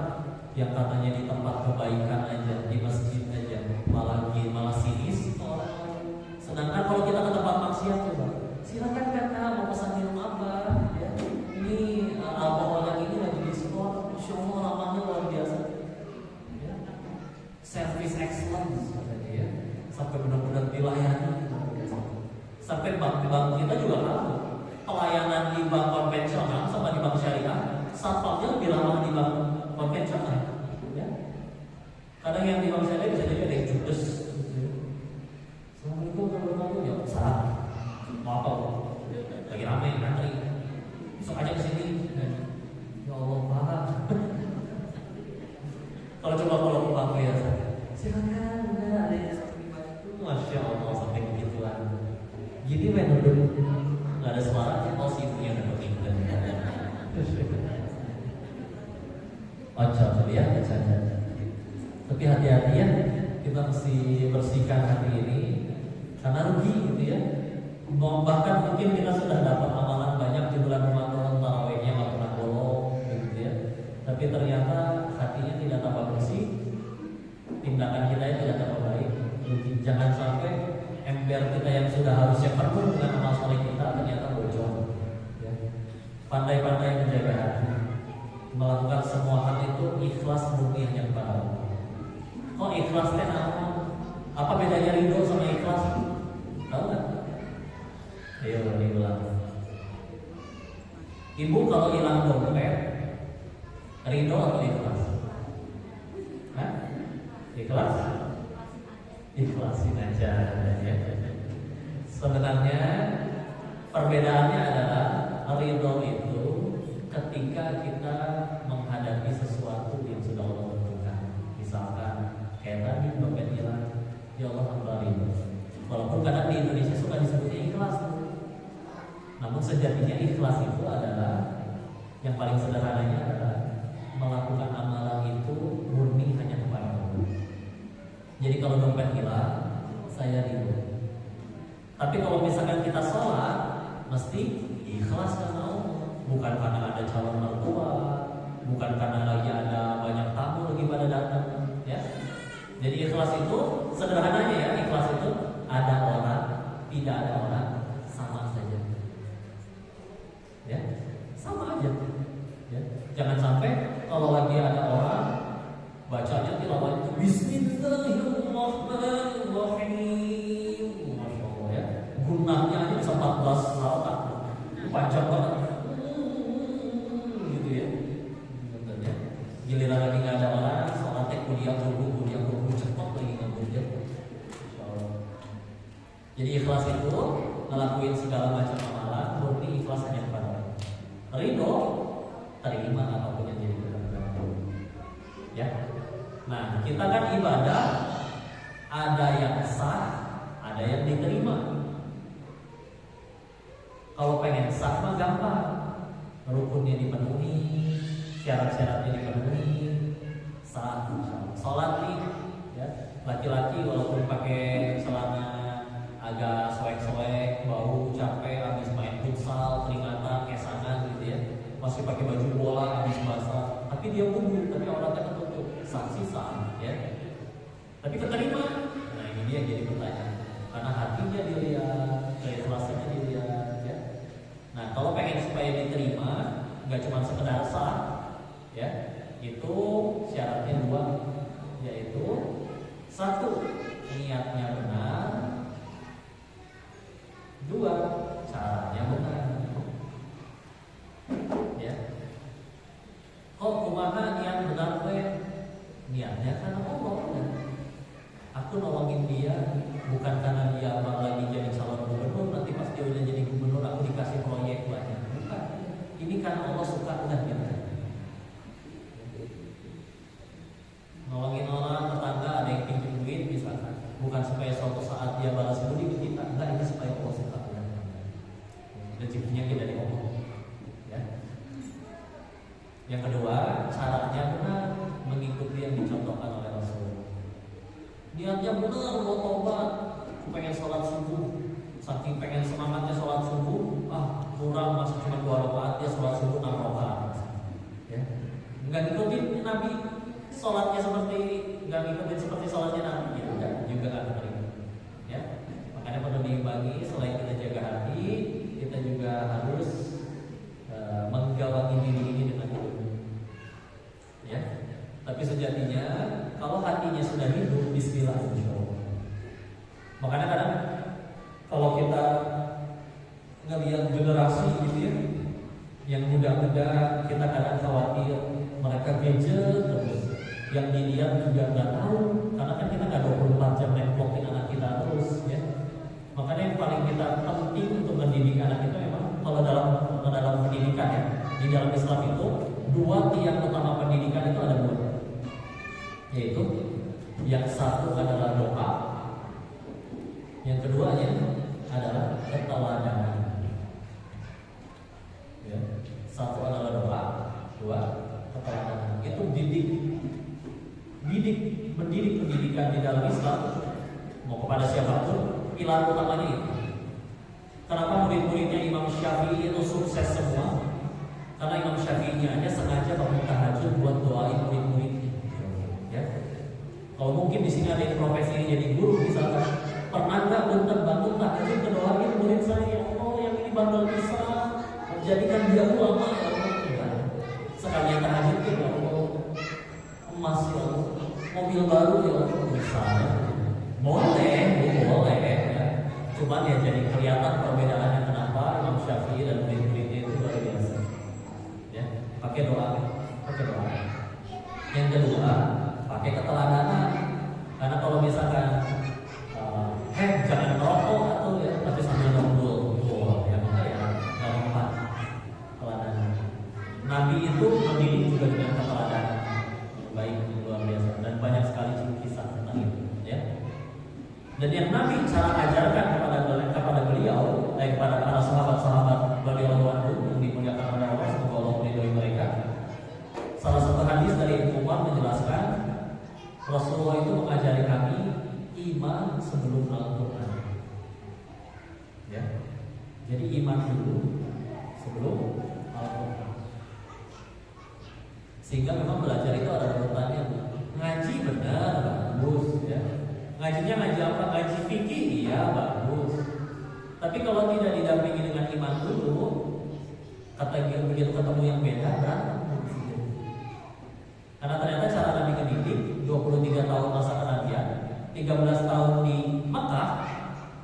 yang katanya di tempat kebaikan aja, di masjid aja, malah sinis orang. Sedangkan kalau kita ke tempat maksiat coba, silakan kata mau pesan minum apa, ya. Ini alkohol yang ini lagi diskon, Masya Allah ramahnya luar biasa, ya. Service excellence katanya ya, sampai benar-benar dilayani. Sampai bank kita juga tahu pelayanan di bank konvensional sama di bank syariah, satpamnya lebih ramah di bank konvensional, ya. Kadang yang di bank syariah bisa jadi ada yang judes. Assalamualaikum warahmatullahi wabarakatuh. Ya, salam. Mau apa? Lagi ramai ngantri. Besok aja ke sini. Ya Allah, Pak. Kalau ke bank ya, silakan. Ada yang itu, Masya Allah sampai begituan. Jadi when nggak ada suara, oh si ibunya udah berpindah. Ocok ya, bercanda. Tapi hati-hati ya, kita mesti bersihkan hati ini karena rugi gitu ya. Bahkan mungkin kita sudah dapat amalan banyak di bulan Ramadan, tarawihnya nggak pernah bolong gitu ya. Tapi ternyata hatinya tidak tambah bersih, tindakan kita tidak tambah baik. Jangan sampai ember kita yang sudah harusnya penuh dengan amal soleh kita ternyata bocor. Ya. Pandai-pandai menjaga hati, melakukan semua hal itu ikhlas murni hanya kepada Allah. Kok ikhlas kan apa bedanya ridho sama ikhlas? Tahu nggak? Ayo diulang. Ibu kalau hilang dompet, ridho atau ikhlas? Hah? Ikhlas? Ikhlasin aja ya. Sebenarnya perbedaannya adalah ridho itu ketika kita menghadapi sesuatu yang sudah Allah tentukan. Misalkan kayak tadi dompet hilang, ya Allah hamba ridho. Walaupun kadang di Indonesia suka disebutnya ikhlas, namun sejatinya ikhlas itu adalah yang paling sederhananya adalah melakukan amalan itu murni hanya kepada Allah. Jadi kalau dompet hilang, saya ridho. Tapi kalau misalkan kita sholat, mesti ikhlas karena Allah, bukan karena ada calon mertua, bukan karena lagi ada banyak tamu lagi pada datang, ya. Jadi ikhlas itu sederhananya ya, ikhlas itu ada orang, tidak ada orang, sama saja, ya, sama aja. Ya. Jangan sampai kalau lagi ada orang bacanya tilawah itu Bismillahirrahmanirrahim, Masya Allah ya, gunanya aja bisa 14 rakaat, panjang banget, gitu ya. Giliran lagi nggak ada orang, sholatnya kuliah dulu cepat lagi ngambilnya. kita kan ibadah ada yang sah, ada yang diterima. Kalau pengen sah mah gampang, rukunnya dipenuhi, syarat-syaratnya dipenuhi, sah. Sholat nih, ya, laki-laki walaupun pakai celana agak soek-soek, bau, capek, habis main futsal, keringatan, kesangan gitu ya, masih pakai baju bola, habis basah, tapi dia wudu, tapi auratnya tertutup, saksi sah, ya. Tapi keterima, nah ini dia jadi pertanyaan, karena hatinya dilihat, keikhlasannya dilihat, ya. Nah kalau pengen supaya diterima, nggak cuma sekedar sah, ya, itu syaratnya dua, yaitu satu, niatnya benar, dua, caranya benar, ya. Kok kumaha niat benar gue? Niatnya karena Allah, ya. Aku nolongin dia bukan karena dia abang lagi jadi calon gubernur, nanti pas dia udah jadi gubernur aku dikasih proyek banyak, bukan. Ini karena Allah suka dengan kita. Nolongin orang tetangga ada yang pinjam duit misalkan, bukan supaya suatu saat dia balas budi ke kita, enggak, ini supaya Allah suka dengan kita. Rezekinya kita dari Allah, ya. Yang kedua, caranya benar, mengikuti yang dicontohkan oleh Rasul. Niatnya benar mau tobat, pengen sholat subuh, saking pengen semangatnya sholat subuh, kurang masih cuma 2 rakaat, dia sholat subuh 6 rakaat, ya. Nggak ngikutin Nabi sholatnya seperti, nggak ngikutin seperti sholatnya Nabi, gitu, ya, juga nggak terima, ya. Makanya perlu diimbangi, selain kita jaga hati, kita juga harus menggawangi diri ini dengan ilmu, ya. Tapi sejatinya kalau hatinya sudah hidup, bismillah insyaallah. Makanya kadang kalau kita ngelihat generasi gitu ya, yang muda-muda, kita kadang khawatir mereka gadget terus, yang dilihat juga nggak tahu, karena kan kita nggak 24 jam nemplokin anak kita terus, ya. Makanya yang paling kita penting untuk mendidik anak itu memang kalau dalam pendidikan, ya, di dalam Islam itu 2 tiang utama pendidikan itu ada 2, yaitu yang satu adalah doa, yang keduanya adalah keteladanan, ya. Satu adalah doa, 2 keteladanan. Itu mendidik pendidikan di dalam Islam mau kepada siapapun, pilar utamanya itu. Kenapa murid-muridnya Imam Syafi'i itu sukses semua? Karena Imam Syafi'inya aja sengaja bangun tahajud buat doain murid-muridnya, ya. Kalau mungkin di sini ada yang profesinya jadi guru misalkan, pernah nggak bangun tahajud doain murid saya, oh yang ini bandel bisa, jadikan dia ulama, ya Allah. Sekalian tahajud ya Allah, emas ya Allah, mobil baru ya Allah, misalnya. Boleh, ya. Cuman ya jadi kelihatan perbedaannya kenapa Imam Syafi'i dan murid-muridnya itu luar biasa, ya. Pakai doa. Yang kedua, pakai keteladanan. Karena kalau misalkan jangan merokok atau ya, tapi sambil ngobrol, ya maka ya nggak mempan keteladanan. Nabi itu mendidik juga dengan keteladanan baik, luar biasa, dan banyak sekali kisah tentang itu, ya. Dan yang Nabi cara ajarkan kepada beliau, kepada para sahabat-sahabat beliau yang dimuliakan oleh Allah, semoga Allah melindungi mereka. Salah satu hadis dari Ibnu Umar menjelaskan, Rasulullah itu mengajari kami iman sebelum Al-Quran, ya. Jadi iman dulu sebelum Al-Quran. Sehingga memang belajar itu ada urutannya. Ngaji benar, bagus, ya. Ngajinya ngaji apa? Ngaji fikih, iya bagus. Tapi kalau tidak didampingi dengan iman dulu, begitu ketemu yang beda, berantem. Karena ternyata cara Nabi ngedidik 23 tahun masa kenabian, 13 tahun di Mekah,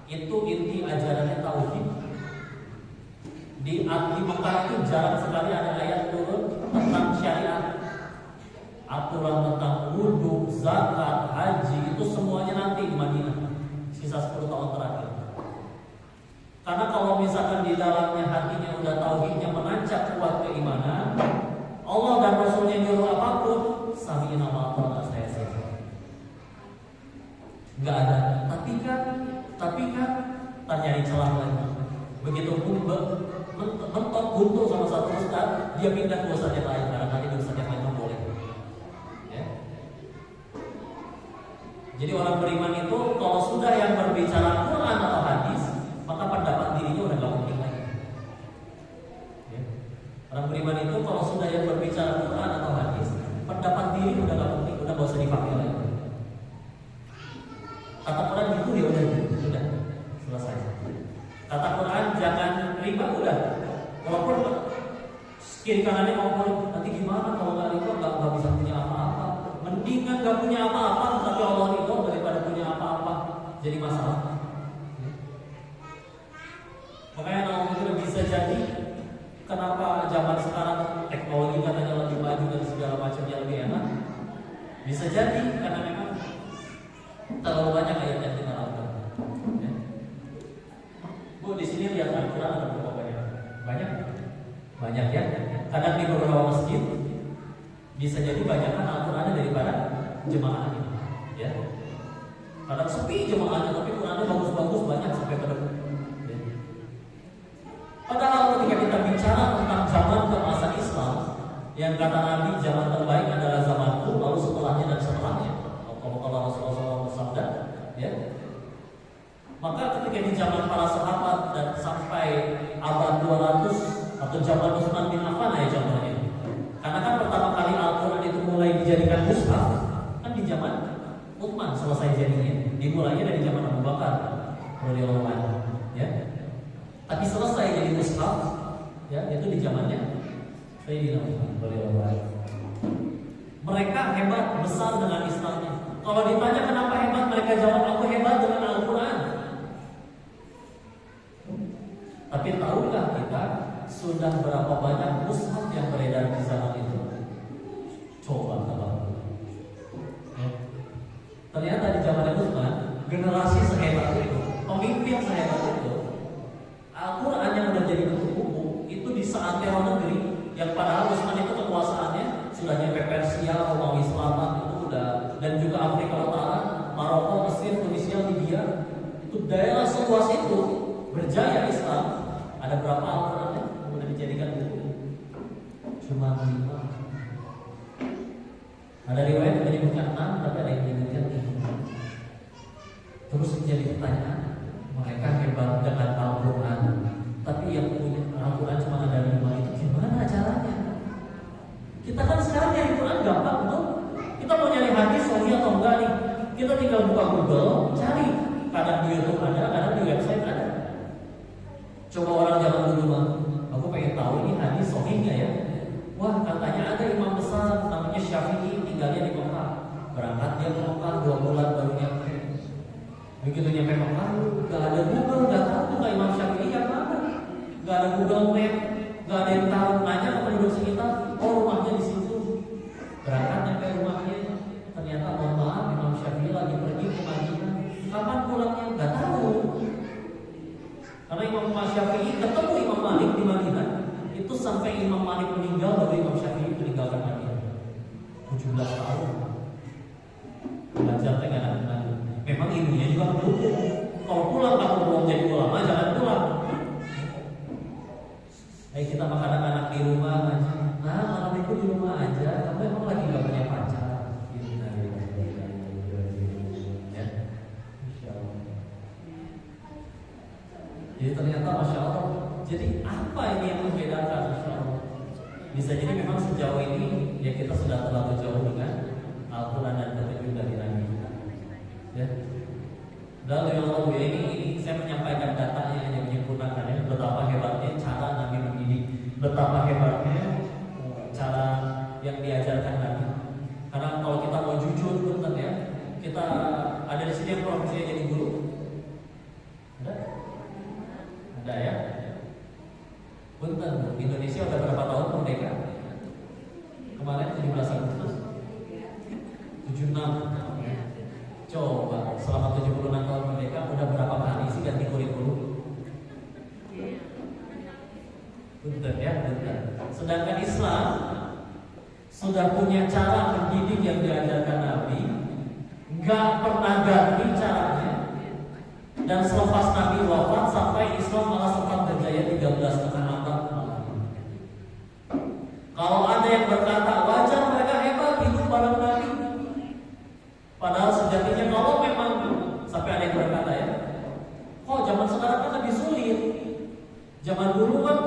itu inti ajarannya tauhid. Di Mekah itu jarang sekali ada ayat turun tentang syariat. Aturan tentang wudhu, zakat, haji itu semuanya nanti di Madinah, sisa 10 tahun terakhir. Karena kalau misalkan di dalamnya hatinya udah tauhidnya menancap kuat keimanan, Allah dan Rasulnya nyuruh apapun, sami'na wa ata'na, saya. mentok buntu sama satu ustaz, dia pindah ke ustaz yang lain, karena nanti ustaz yang lain boleh. Ya. Jadi orang beriman itu kalau sudah yang berbicara Quran atau hadis, maka pendapat dirinya udah gak penting lagi. Ya. Orang beriman itu kalau sudah yang berbicara Quran atau hadis, pendapat diri udah gak penting, udah gak usah dipakai lagi. Kata Quran gitu ya udah selesai. Kata Quran jangan riba udah. Walaupun kiri kanannya ngomong nanti gimana kalau nggak riba nggak bisa punya apa-apa. Mendingan nggak punya apa-apa tapi Allah ridho daripada punya apa-apa jadi masalah. Makanya kalau itu bisa jadi kenapa zaman sekarang teknologi katanya lebih maju dan segala macamnya lebih enak. Bisa jadi karena memang terlalu banyak ayat yang kita lakukan. Ya. Bu di sini lihat Al-Quran ada berapa banyak? Banyak ya. Kadang di beberapa masjid bisa jadi banyakkan Al-Qurannya daripada jemaahnya. Ya. Kadang sepi jemaahnya tapi Qurannya bagus-bagus banyak sampai pada. Ya. Padahal ketika kita bicara tentang zaman keemasan Islam, yang kata Nabi zaman terbaik adalah zamanku, lalu setelahnya dan setelahnya. Kalau Rasulullah bersabda, ya. Maka ketika di zaman para sahabat dan sampai abad 200 atau zaman Utsman bin Affan ya contohnya. Karena kan pertama kali Al-Quran itu mulai dijadikan mushaf kan di zaman Utsman selesai jadinya. Dimulainya dari zaman Abu Bakar radhiyallahu anhu, ya. Tapi selesai jadi mushaf, ya itu di zamannya Sayyidina Utsman radhiyallahu anhu. Mereka hebat besar dengan Islamnya. Kalau ditanya kenapa hebat, mereka jawab aku hebat dengan Al-Quran. Tapi tahukah kita sudah berapa banyak mushaf yang beredar di zaman itu? Coba tebak. Ya. Ternyata di zaman Utsman, generasi sehebat itu, pemimpin sehebat itu, Al-Quran yang udah jadi bentuk buku itu di seantero negeri yang padahal Utsman itu kekuasaannya sudah nyampe Persia, Romawi Selatan itu udah, dan juga Afrika Utara, Maroko, Mesir, Tunisia, Libya, itu daerah seluas itu berjaya Islam. Ada berapa Al-Quran yang sudah dijadikan buku? Cuma 5. Ada riwayat yang menyebutkan 6, tapi ada yang menyebutkan 5. Terus menjadi pertanyaan, mereka hebat dengan Al-Quran, tapi yang punya Al-Quran cuma ada 5 itu gimana caranya? Kita kan sekarang nyari Quran gampang tuh. Kita mau nyari hadis sahih atau enggak nih? Kita tinggal buka Google, cari. Kadang di YouTube ada, kadang di website ada. Coba orang zaman dulu mah, aku pengen tahu ini hadis sahih nggak ya? Wah katanya ada imam besar namanya Syafi'i tinggalnya di Mekah. Berangkat dia ke Mekah 2 bulan baru nyampe. Begitu nyampe Mekah, nggak ada Google, nggak tahu tuh Imam Syafi'i yang mana. Nggak ada Google Map, nggak ada yang tahu. Nanya ke penduduk sekitar, oh rumahnya di situ. Berangkat nyampe rumahnya, ternyata mohon maaf Imam Syafi'i lagi pergi ke Madinah. Kapan pulangnya? Nggak tahu. Karena Imam Syafi'i ketemu Imam Malik di Madinah, itu sampai Imam Malik meninggal baru Imam Syafi'i meninggalkan Madinah. 17 tahun. Belajar dengan memang ilmunya juga mendukung. Kalau pulang kamu belum jadi ulama, jangan pulang. Kita makan anak-anak di rumah aja. Nah, malam itu di rumah aja. Kamu emang lagi gak punya pacar. Ya, Insya Allah. Jadi ternyata Masya Allah. Jadi apa ini yang membedakan Masya Allah? Bisa jadi memang sejauh ini ya kita sudah terlalu jauh dengan Al-Quran dan petunjuk dari Nabi kita. Ya. Dan Allah ini saya menyampaikan datanya yang menyempurnakan ya, betapa hebatnya cara Nabi mendidik, betapa hebatnya cara yang diajarkan Nabi. Karena kalau kita mau jujur benar ya, kita ada di sini yang profesinya jadi guru. Ada? Ada ya? Punten, Indonesia udah berapa tahun merdeka? Kemarin 17 Agustus 76. Coba selama 76 tahun merdeka udah berapa kali sih ganti kurikulum? Punten ya, punten. Sedangkan Islam sudah punya cara mendidik yang diajarkan Nabi, nggak pernah ganti caranya. Dan selepas Nabi wafat sampai Islam malah sempat berjaya 13,5 abad. Kalau ada yang berkata wajar mereka hebat hidup bareng Nabi, padahal sejatinya kalau memang sampai ada yang berkata ya, kok zaman sekarang kan lebih sulit. Zaman dulu kan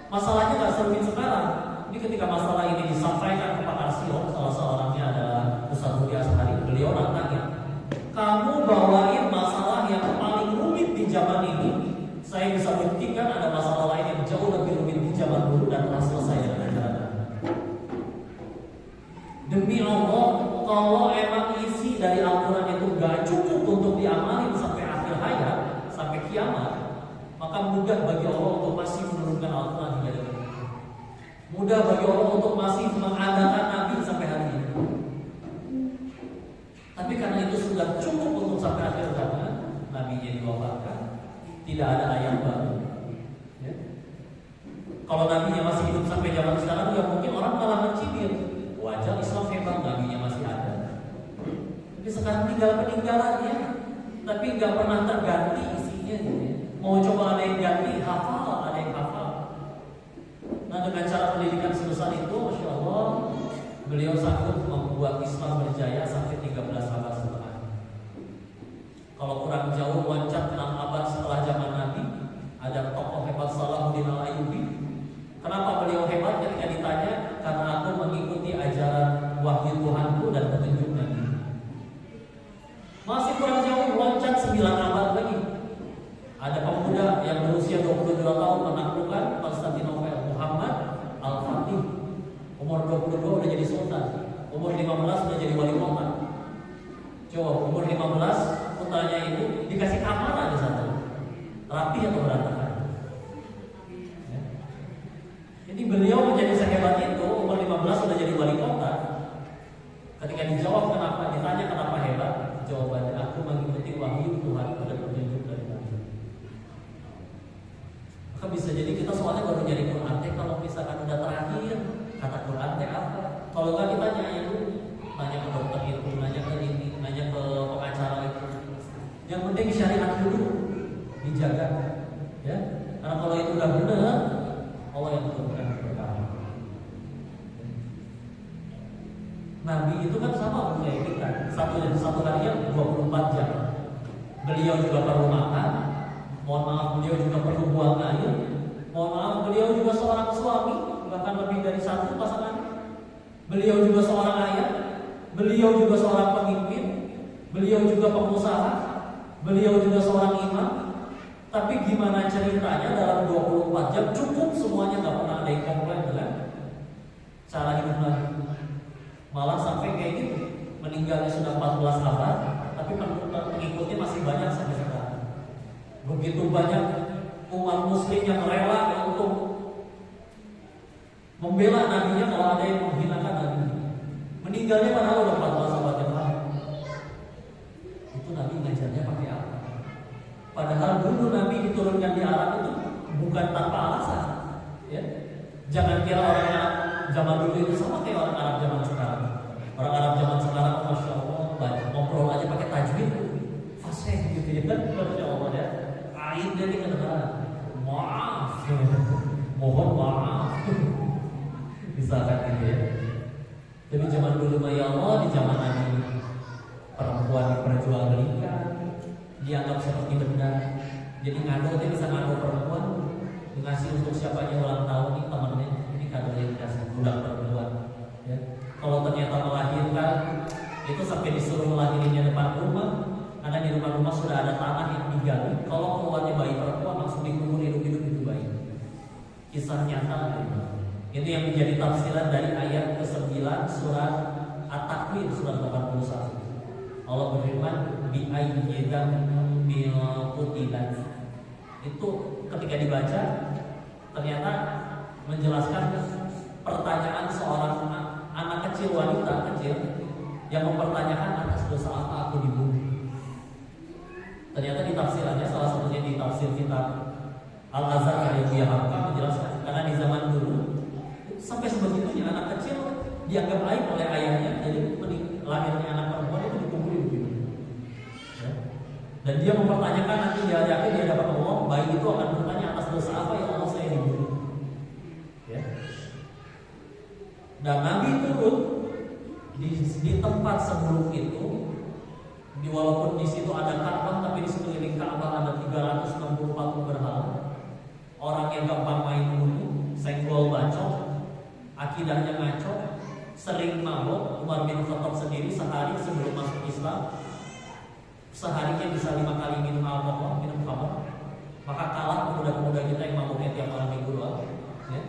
masalahnya nggak serumit sekarang. Ini ketika masalah ini disampaikan ke Pak Arsio, salah seorangnya adalah Ustaz Budi Ashari, beliau nantangin, kamu bawain masalah yang paling rumit di zaman ini, saya bisa buktikan ada masalah lain yang jauh lebih rumit di zaman dulu dan telah selesai dengan cara. Demi Allah, kalau emang isi dari Al-Quran itu gak cukup untuk diamalin sampai akhir hayat, sampai kiamat, maka mudah bagi Allah untuk masih menurunkan Al-Quran hingga detik. Mudah bagi Allah untuk masih mengadakan Nabi sampai hari ini. Tapi karena itu sudah cukup untuk sampai akhir zaman, Nabi-nya diwafatkan, tidak ada ayat baru. Ya. Kalau Nabi-nya masih hidup sampai zaman sekarang, ya mungkin orang malah mencibir. Wajah Islam hebat, Nabi-nya masih ada. Tapi sekarang tinggal peninggalannya, tapi nggak pernah terganti isinya. Mau coba ada yang ganti, hafal, ada yang hafal. Nah dengan cara pendidikan sebesar itu, Masya Allah, beliau sanggup membuat Islam berjaya sampai 13 abad setelah. Kalau kurang jauh loncat 6 abad setelah zaman Nabi, ada tokoh hebat Salahuddin Al-Ayyubi. Kenapa beliau hebat? Ketika ditanya, karena aku mengikuti ajaran wahyu Tuhanku dan petunjuk Nabi. Masih kurang jauh loncat 9 abad lagi. Ada pemuda yang berusia 22 tahun menaklukkan Konstantinopel, Muhammad Al-Fatih. Umur 22 udah jadi sultan, umur 15 udah jadi wali kota. Coba umur 15 putranya itu dikasih kamar aja satu, rapi atau berantakan. Ya. Jadi beliau menjadi sehebat itu, umur 15 udah jadi wali kota. Ketika dijawab kenapa, ditanya kenapa hebat, jawabannya aku mengikuti wahyu Tuhan pada petunjuk dari Nabi. Maka bisa jadi kita soalnya baru nyari Quran kalau misalkan udah terakhir kata Quran apa? Kalau nggak kita nanya dulu, nanya ke dokter itu, nanya ke ini, nanya ke pengacara itu. Yang penting syariat dulu dijaga, ya. Karena kalau itu udah benar, Allah yang menentukan perkara. Nabi itu kan sama kayak kita, satu harinya 24 jam. Beliau juga perlu makan. Mohon maaf, beliau juga perlu buang air. Mohon maaf, beliau juga seorang suami, bahkan lebih dari satu pasangan. Beliau juga seorang ayah, beliau juga seorang pemimpin, beliau juga pengusaha, beliau juga seorang imam. Tapi gimana ceritanya dalam 24 jam cukup semuanya, nggak pernah ada yang komplain dengan cara hidup Nabi. Malah sampai kayak gitu, meninggalnya sudah 14 abad, tapi pengikutnya masih banyak sampai sekarang. Begitu banyak umat muslim yang rela untuk membela nabinya kalau ada yang menghinakan nabi. Meninggalnya padahal udah 14 abad yang lalu. Itu nabi ngajarnya pakai apa? Padahal dulu nabi diturunkan di Arab itu bukan tanpa alasan. Ya. Jangan kira orang Arab zaman dulu itu sama kayak orang Arab zaman sekarang. Orang Arab zaman sekarang, Masya Allah, ngobrol aja pakai tajwid, fasih gitu ya kan, Masya Allah ya. Ain dari kedengaran, maaf, mohon maaf, misalkan gitu ya. Tapi zaman dulu ya Allah, di zaman Nabi, perempuan diperjualbelikan, dianggap seperti benda. Jadi ngado, dia bisa ngado perempuan, dikasih untuk siapanya ulang tahun nih temennya, ini kado yang dikasih budak perempuan. Ya. Kalau ternyata melahirkan, itu sampai disuruh melahirinnya depan rumah. Karena di rumah-rumah sudah ada tanah yang digali. Kalau keluarnya bayi perempuan langsung dikubur hidup-hidup itu bayi. Kisah nyata. Itu yang menjadi tafsiran dari ayat ke-9 surat At-Takwir surat 81. Allah berfirman bi ayyidan bil qutilat. Itu ketika dibaca ternyata menjelaskan pertanyaan seorang anak kecil, wanita kecil yang mempertanyakan atas dosa apa aku dibunuh. Ternyata di tafsirannya, salah satunya di tafsir kitab Al-Azhar karya Buya Hamka menjelaskan, karena di zaman dulu sampai sebegitunya anak kecil dianggap aib oleh ayahnya, jadi lahirnya anak perempuan itu dikumpulin begitu. Ya. Dan dia mempertanyakan dipertanyakan nanti di hari akhir di hadapan Allah, bayi itu akan bertanya atas dosa apa yang Allah saya dibunuh. Ya. Dan Nabi turun di tempat sebelum itu, walaupun di situ ada Ka'bah, tapi di sekeliling Ka'bah ada 360 patung berhala. Orang yang gampang main dulu, senggol bacok, akidahnya ngaco, sering mabok. Umar bin Khattab sendiri sehari sebelum masuk Islam, seharinya bisa 5 kali minum alkohol, minum khamar. Maka kalah pemuda-pemuda kita yang mabuknya tiap malam minggu doang. Ya.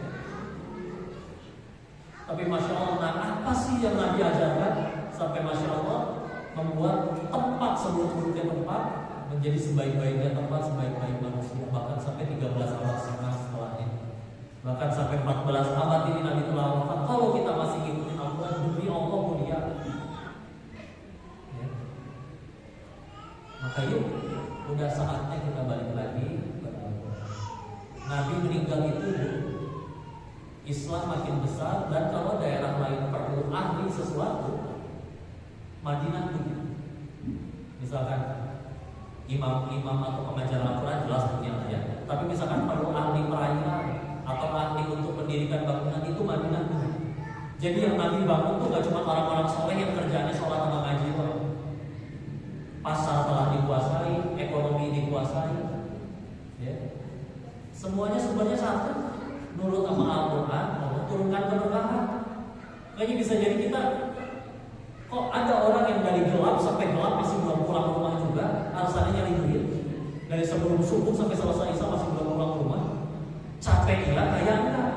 Tapi Masya Allah, nah apa sih yang Nabi ajarkan sampai Masya Allah membuat tempat seburuk-buruknya tempat menjadi sebaik-baiknya tempat, sebaik-baik manusia, bahkan sampai 13 abad setelahnya, bahkan sampai 14 abad ini Nabi telah wafat. Kalau kita masih ngikutin Al-Quran, demi Allah mulia. Ya. Maka yuk, udah saatnya kita balik lagi kepada Al-Quran. Nabi meninggal itu, Islam makin besar, dan kalau daerah lain perlu ahli sesuatu, Madinah punya. Misalkan imam atau pengajar Al-Quran jelas punya ya. Tapi misalkan perlu ahli perayaan atau ahli untuk mendirikan bangunan, itu Madinah punya. Jadi yang Nabi bangun tuh gak cuma orang-orang soleh yang kerjanya sholat sama ngaji. Pasar telah dikuasai, ekonomi dikuasai, ya. Semuanya sebenarnya satu, nurut sama Al-Quran, Allah turunkan keberkahan. Kayaknya bisa jadi kita, kok ada orang yang dari gelap sampai gelap masih belum pulang rumah juga, alasannya nyari duit. Dari sebelum subuh sampai selesai Isya masih belum pulang rumah. Capek iya, kaya enggak.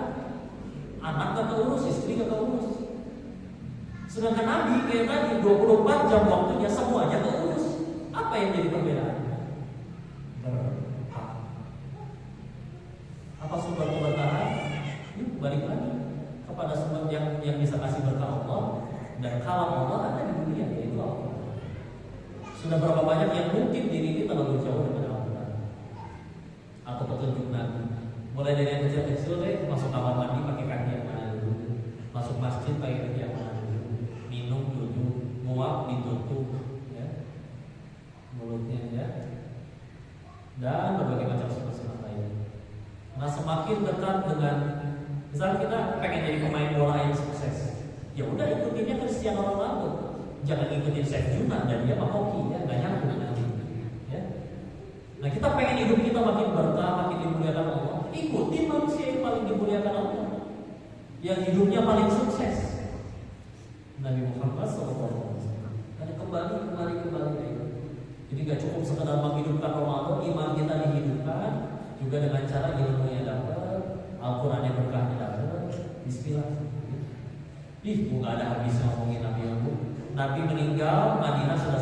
Anak gak keurus, istri gak keurus. Sedangkan Nabi kayak tadi 24 jam waktunya semuanya keurus. Apa yang jadi perbedaan? Berkah. Apa sumber keberkahan? Balik lagi kepada sumber yang bisa kasih berkah Allah. Dan kalau Allah ada di dunia, yaitu Allah. Sudah berapa banyak yang mungkin diri ini terlalu jauh dengan Allah atau petunjuk Nabi. Mulai dari yang kecil-kecil deh, masuk kamar mandi pakai kaki yang mana dulu, masuk masjid pakai kaki yang mana dulu, minum duduk, muak ditutup, ya, mulutnya ya, dan berbagai macam sifat-sifat lain. Nah semakin dekat dengan, misalnya kita pengen jadi pemain bola yang sukses, ya udah ikutinnya Cristiano Ronaldo, jangan ikutin Chef Juna dan dia Hoki ya, nggak nyambung nanti. Ya. Nah kita pengen hidup kita makin berkah, makin dimuliakan Allah, ikutin manusia yang paling dimuliakan Allah, yang hidupnya paling sukses, Nabi Muhammad SAW. Karena kembali. Jadi gak cukup sekedar menghidupkan Ramadan, iman kita dihidupkan juga dengan cara ilmunya dapat, Al-Quran yang berkahnya dapat. Bismillah. Gak ada habisnya ngomongin Nabi aku. Nabi meninggal, Madinah sudah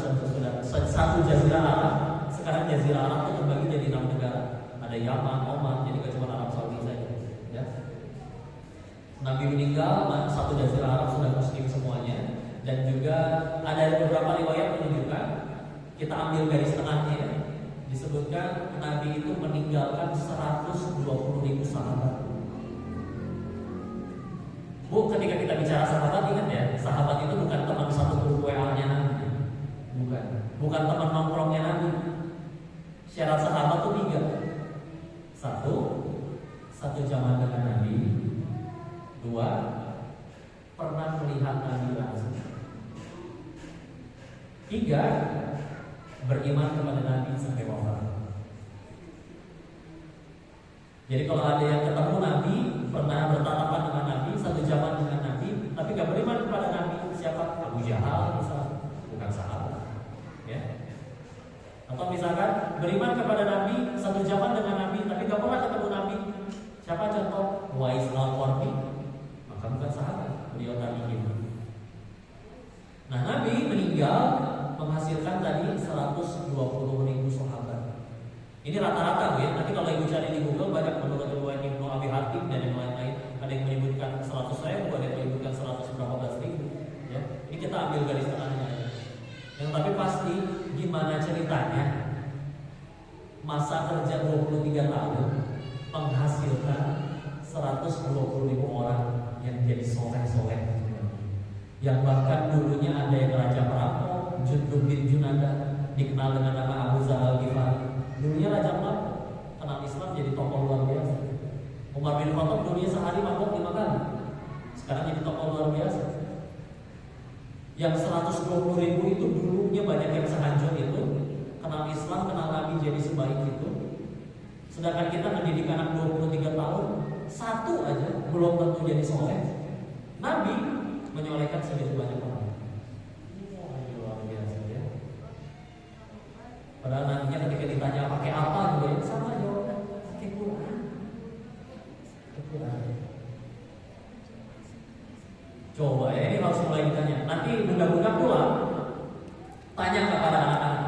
satu jazirah Arab. Sekarang jazirah Arab itu terbagi jadi 6 negara. Ada Yaman, Oman, jadi gak cuma Arab Saudi saja. Ya. Nabi meninggal, satu jazirah Arab sudah muslim semuanya. Dan juga ada beberapa riwayat menunjukkan, kita ambil garis tengahnya ya, disebutkan Nabi itu meninggalkan 120.000 sahabat. Bu, ketika kita bicara sahabat, ingat ya, sahabat itu bukan teman satu grup WA-nya Nabi, bukan teman nongkrongnya Nabi. Syarat sahabat itu 3. Satu zaman dengan Nabi. 2, pernah melihat Nabi langsung. 3, beriman kepada Nabi sampai wafat. Jadi kalau ada yang ketemu Nabi, pernah bertatapan dengan Nabi, satu zaman dengan Nabi, tapi gak beriman kepada Nabi, siapa? Abu Jahal misalnya, bukan sahabat. Ya. Atau misalkan beriman kepada Nabi, satu zaman dengan Nabi, tapi gak pernah ketemu Nabi, siapa contoh? Wais al-Qarni, maka bukan sahabat, beliau tabi'in. Nah Nabi meninggal menghasilkan tadi 120.000 sahabat. Ini rata-rata ya. Nanti kalau ibu cari di Google banyak menurut riwayat Ibnu Abi Hatim dan yang lain-lain. Ada yang menyebutkan 100.000, ada yang menyebutkan 100.000. Ya. Ini kita ambil garis tengahnya. Yang tapi pasti gimana ceritanya masa kerja 23 tahun menghasilkan 120.000 orang yang jadi soleh-soleh. Yang bahkan dulunya ada yang raja perampok, Jundub bin Junada, dikenal dengan nama Abu Zar al-Ghifari. Dulunya Raja mabuk, kenal Islam jadi tokoh luar biasa. Umar bin Khattab dulunya sehari mabuk 5 kali, sekarang jadi tokoh luar biasa. Yang 120.000 itu dulunya banyak yang sehancur itu, kenal Islam, kenal Nabi jadi sebaik itu. Sedangkan kita mendidik anak 23 tahun, satu aja belum tentu jadi soleh. Nabi menyolehkan segitu banyak orang. Luar biasa ya. Padahal nantinya ketika ditanya pakai apa juga ya sama jawabannya, pakai Quran. Coba ya, ini harus mulai ditanya. Nanti bunda-bunda pulang tanya kepada anak-anak,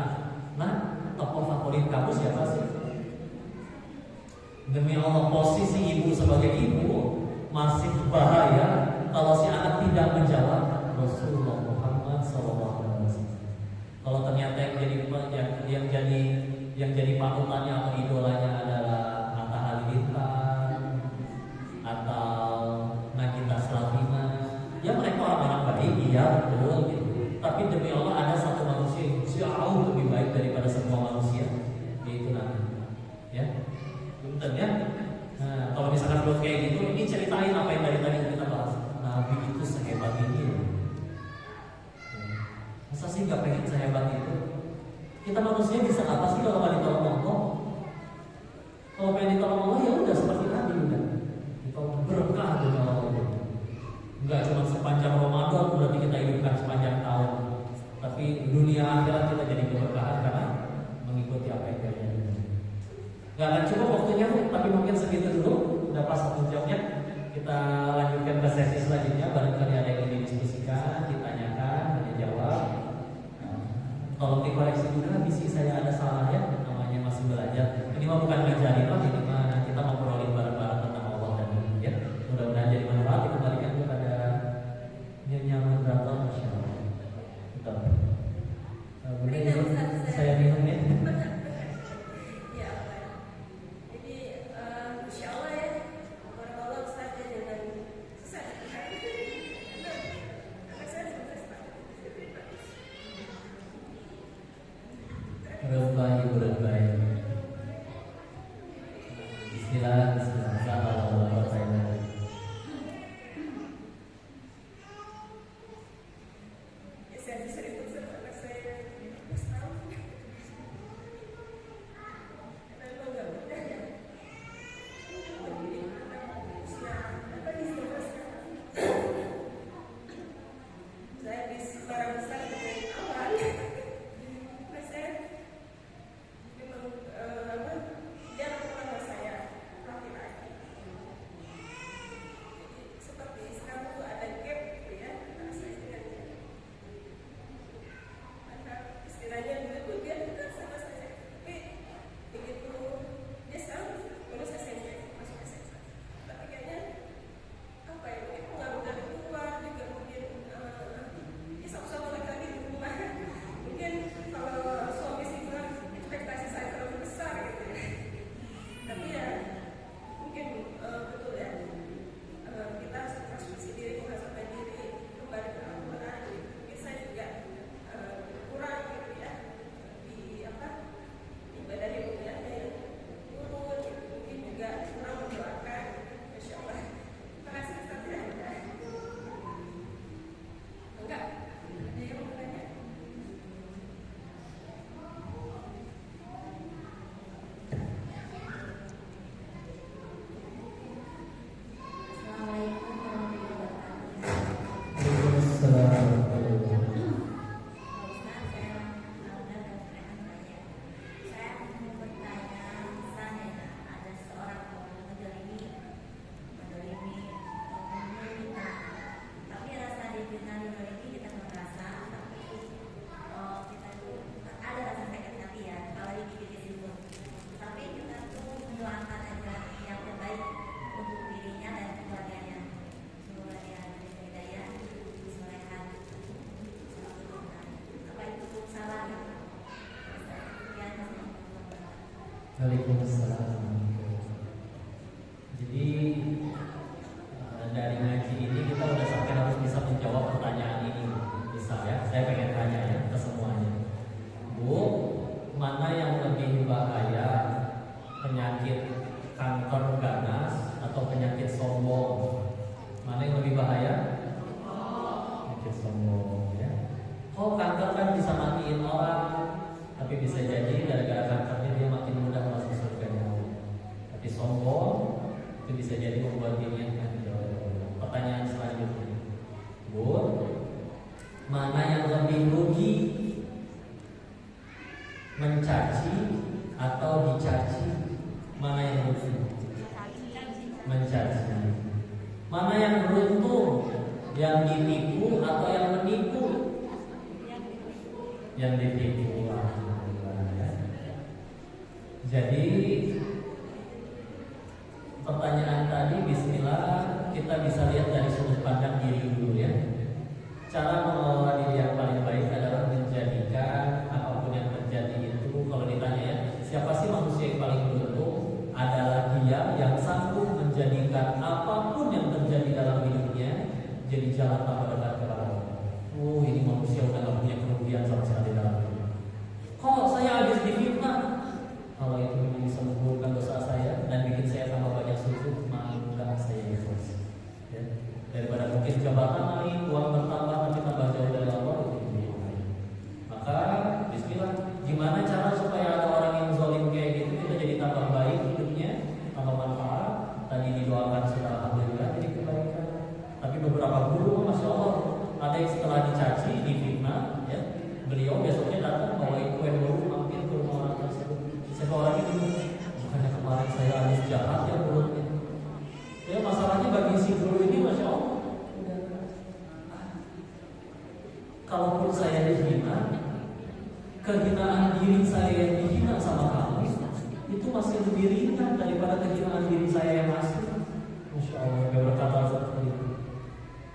nah tokoh favorit kamu siapa sih? Demi Allah, posisi ibu sebagai ibu masih bahaya kalau si anak tidak menjawab Rasulullah Muhammad SAW. Kalau ternyata yang jadi panutannya atau idolanya adalah Atta Halilintar atau Nagita Slavina, ya mereka orang-orang baik, iya betul gitu. Tapi demi Allah ada satu manusia yang jauh lebih baik daripada semua manusia, yaitu Nabi. Ya, betul ya. Nah, kalau misalkan belum kayak gitu, ini ceritain apa yang dari tadi kita bahas. Nabi itu sehebat ini loh. Masa sih nggak pengen sehebat itu? Kita manusia bisa apa sih kalau nggak ditolong Allah? Kalau pengen ditolong Allah ya udah seperti Nabi udah. Ditolong berkah dengan Allah. Enggak cuma sepanjang Ramadan berarti kita hidupkan sepanjang tahun, tapi dunia akhirat kita jadi keberkahan karena mengikuti apa yang dia. Gak akan cukup waktunya, tapi mungkin segitu dulu. Udah pas 1 jamnya. Kita lanjutkan ke sesi selanjutnya. Barangkali ada yang ingin didiskusikan, ditanyakan, dijawab. Tolong dikoreksi juga, visi saya ada salahnya. Namanya masih belajar. Ini mah bukan ngajarin lah, ini mah kita ngobrolin bareng-bareng tentang Allah dan Nabi ya. Mudah-mudahan jadi manfaat. Dikembalikan kepada Nyonya moderator, Masya Allah. Betul. Boleh saya minum ya. Berbaik. Bismillah, Bismillah. Waalaikumsalam. Jadi dari ngaji ini kita udah sampai harus bisa menjawab pertanyaan ini. Bisa ya, saya pengen tanya ya ke semuanya. Bu, mana yang lebih bahaya buat diniatkan. Pertanyaan selanjutnya, Bu, mana yang lebih rugi, mencaci atau dicaci? Mana yang rugi? Mencaci. Mana yang beruntung, yang ditipu atau yang menipu? Yang ditipu. Ya. Jadi pertanyaan tadi, bismillah, kita bisa lihat dari sudut pandang diri dulu ya. Cara mengelola diri yang paling baik adalah menjadikan apapun yang terjadi itu, kalau ditanya ya, siapa sih manusia yang paling beruntung? Adalah dia yang sanggup menjadikan apapun yang terjadi dalam hidupnya jadi jalan tambah dekat kepada Allah. Oh, ini manusia udah gak punya kerugian sama sekali dalam hidup. Kok saya habis difitnah? Kalau itu memang bisa menggugurkan dosa saya dan bikin saya tambah banyak sujud, maka saya ikhlas. Ya. Daripada mungkin jabatan naik, uang bertambah tapi tambah jauh dari Allah, itu lebih baik. Maka bismillah, gimana cara supaya ada orang yang zalim kayak gitu kita jadi tambah baik hidupnya, tambah manfaat? Tadi didoakan sudah alhamdulillah jadi kebaikan. Tapi beberapa guru, masya Allah, ada yang setelah dicaci, difitnah, ya, beliau besoknya datang bawain kue baru mampir ke rumah orang tersebut. Siapa orang ini? Bukannya kemarin saya habis jahat ya mulutnya. Ya masalahnya bagi si guru ini masya Allah, kalaupun saya dihina, kehinaan diri saya yang dihina sama kamu itu masih lebih ringan daripada kehinaan diri saya yang asli. Masya Allah, dia berkata seperti itu.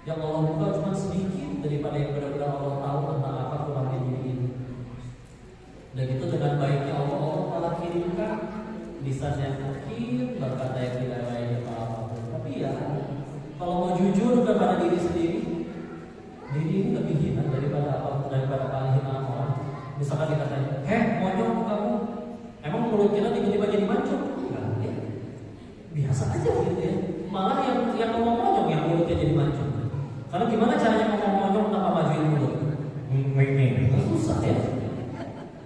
Yang Allah buka cuma sedikit daripada yang benar-benar Allah tahu tentang apa kurangnya diri ini. Dan itu dengan baiknya Allah malah kirimkan lisan yang mungkin berkata yang tidak baik atau apapun. Tapi ya, kalau mau jujur kepada diri sendiri, diri ini lebih hina daripada apa, daripada hinaan orang. Misalkan kita tanya, monyong kamu, emang mulut kita tiba-tiba jadi mancung? Enggak, ya. Biasa aja gitu ya. Malah yang ngomong monyong yang mulutnya jadi mancung. Karena gimana caranya ngomong monyong tanpa majuin mulut? Susah ya.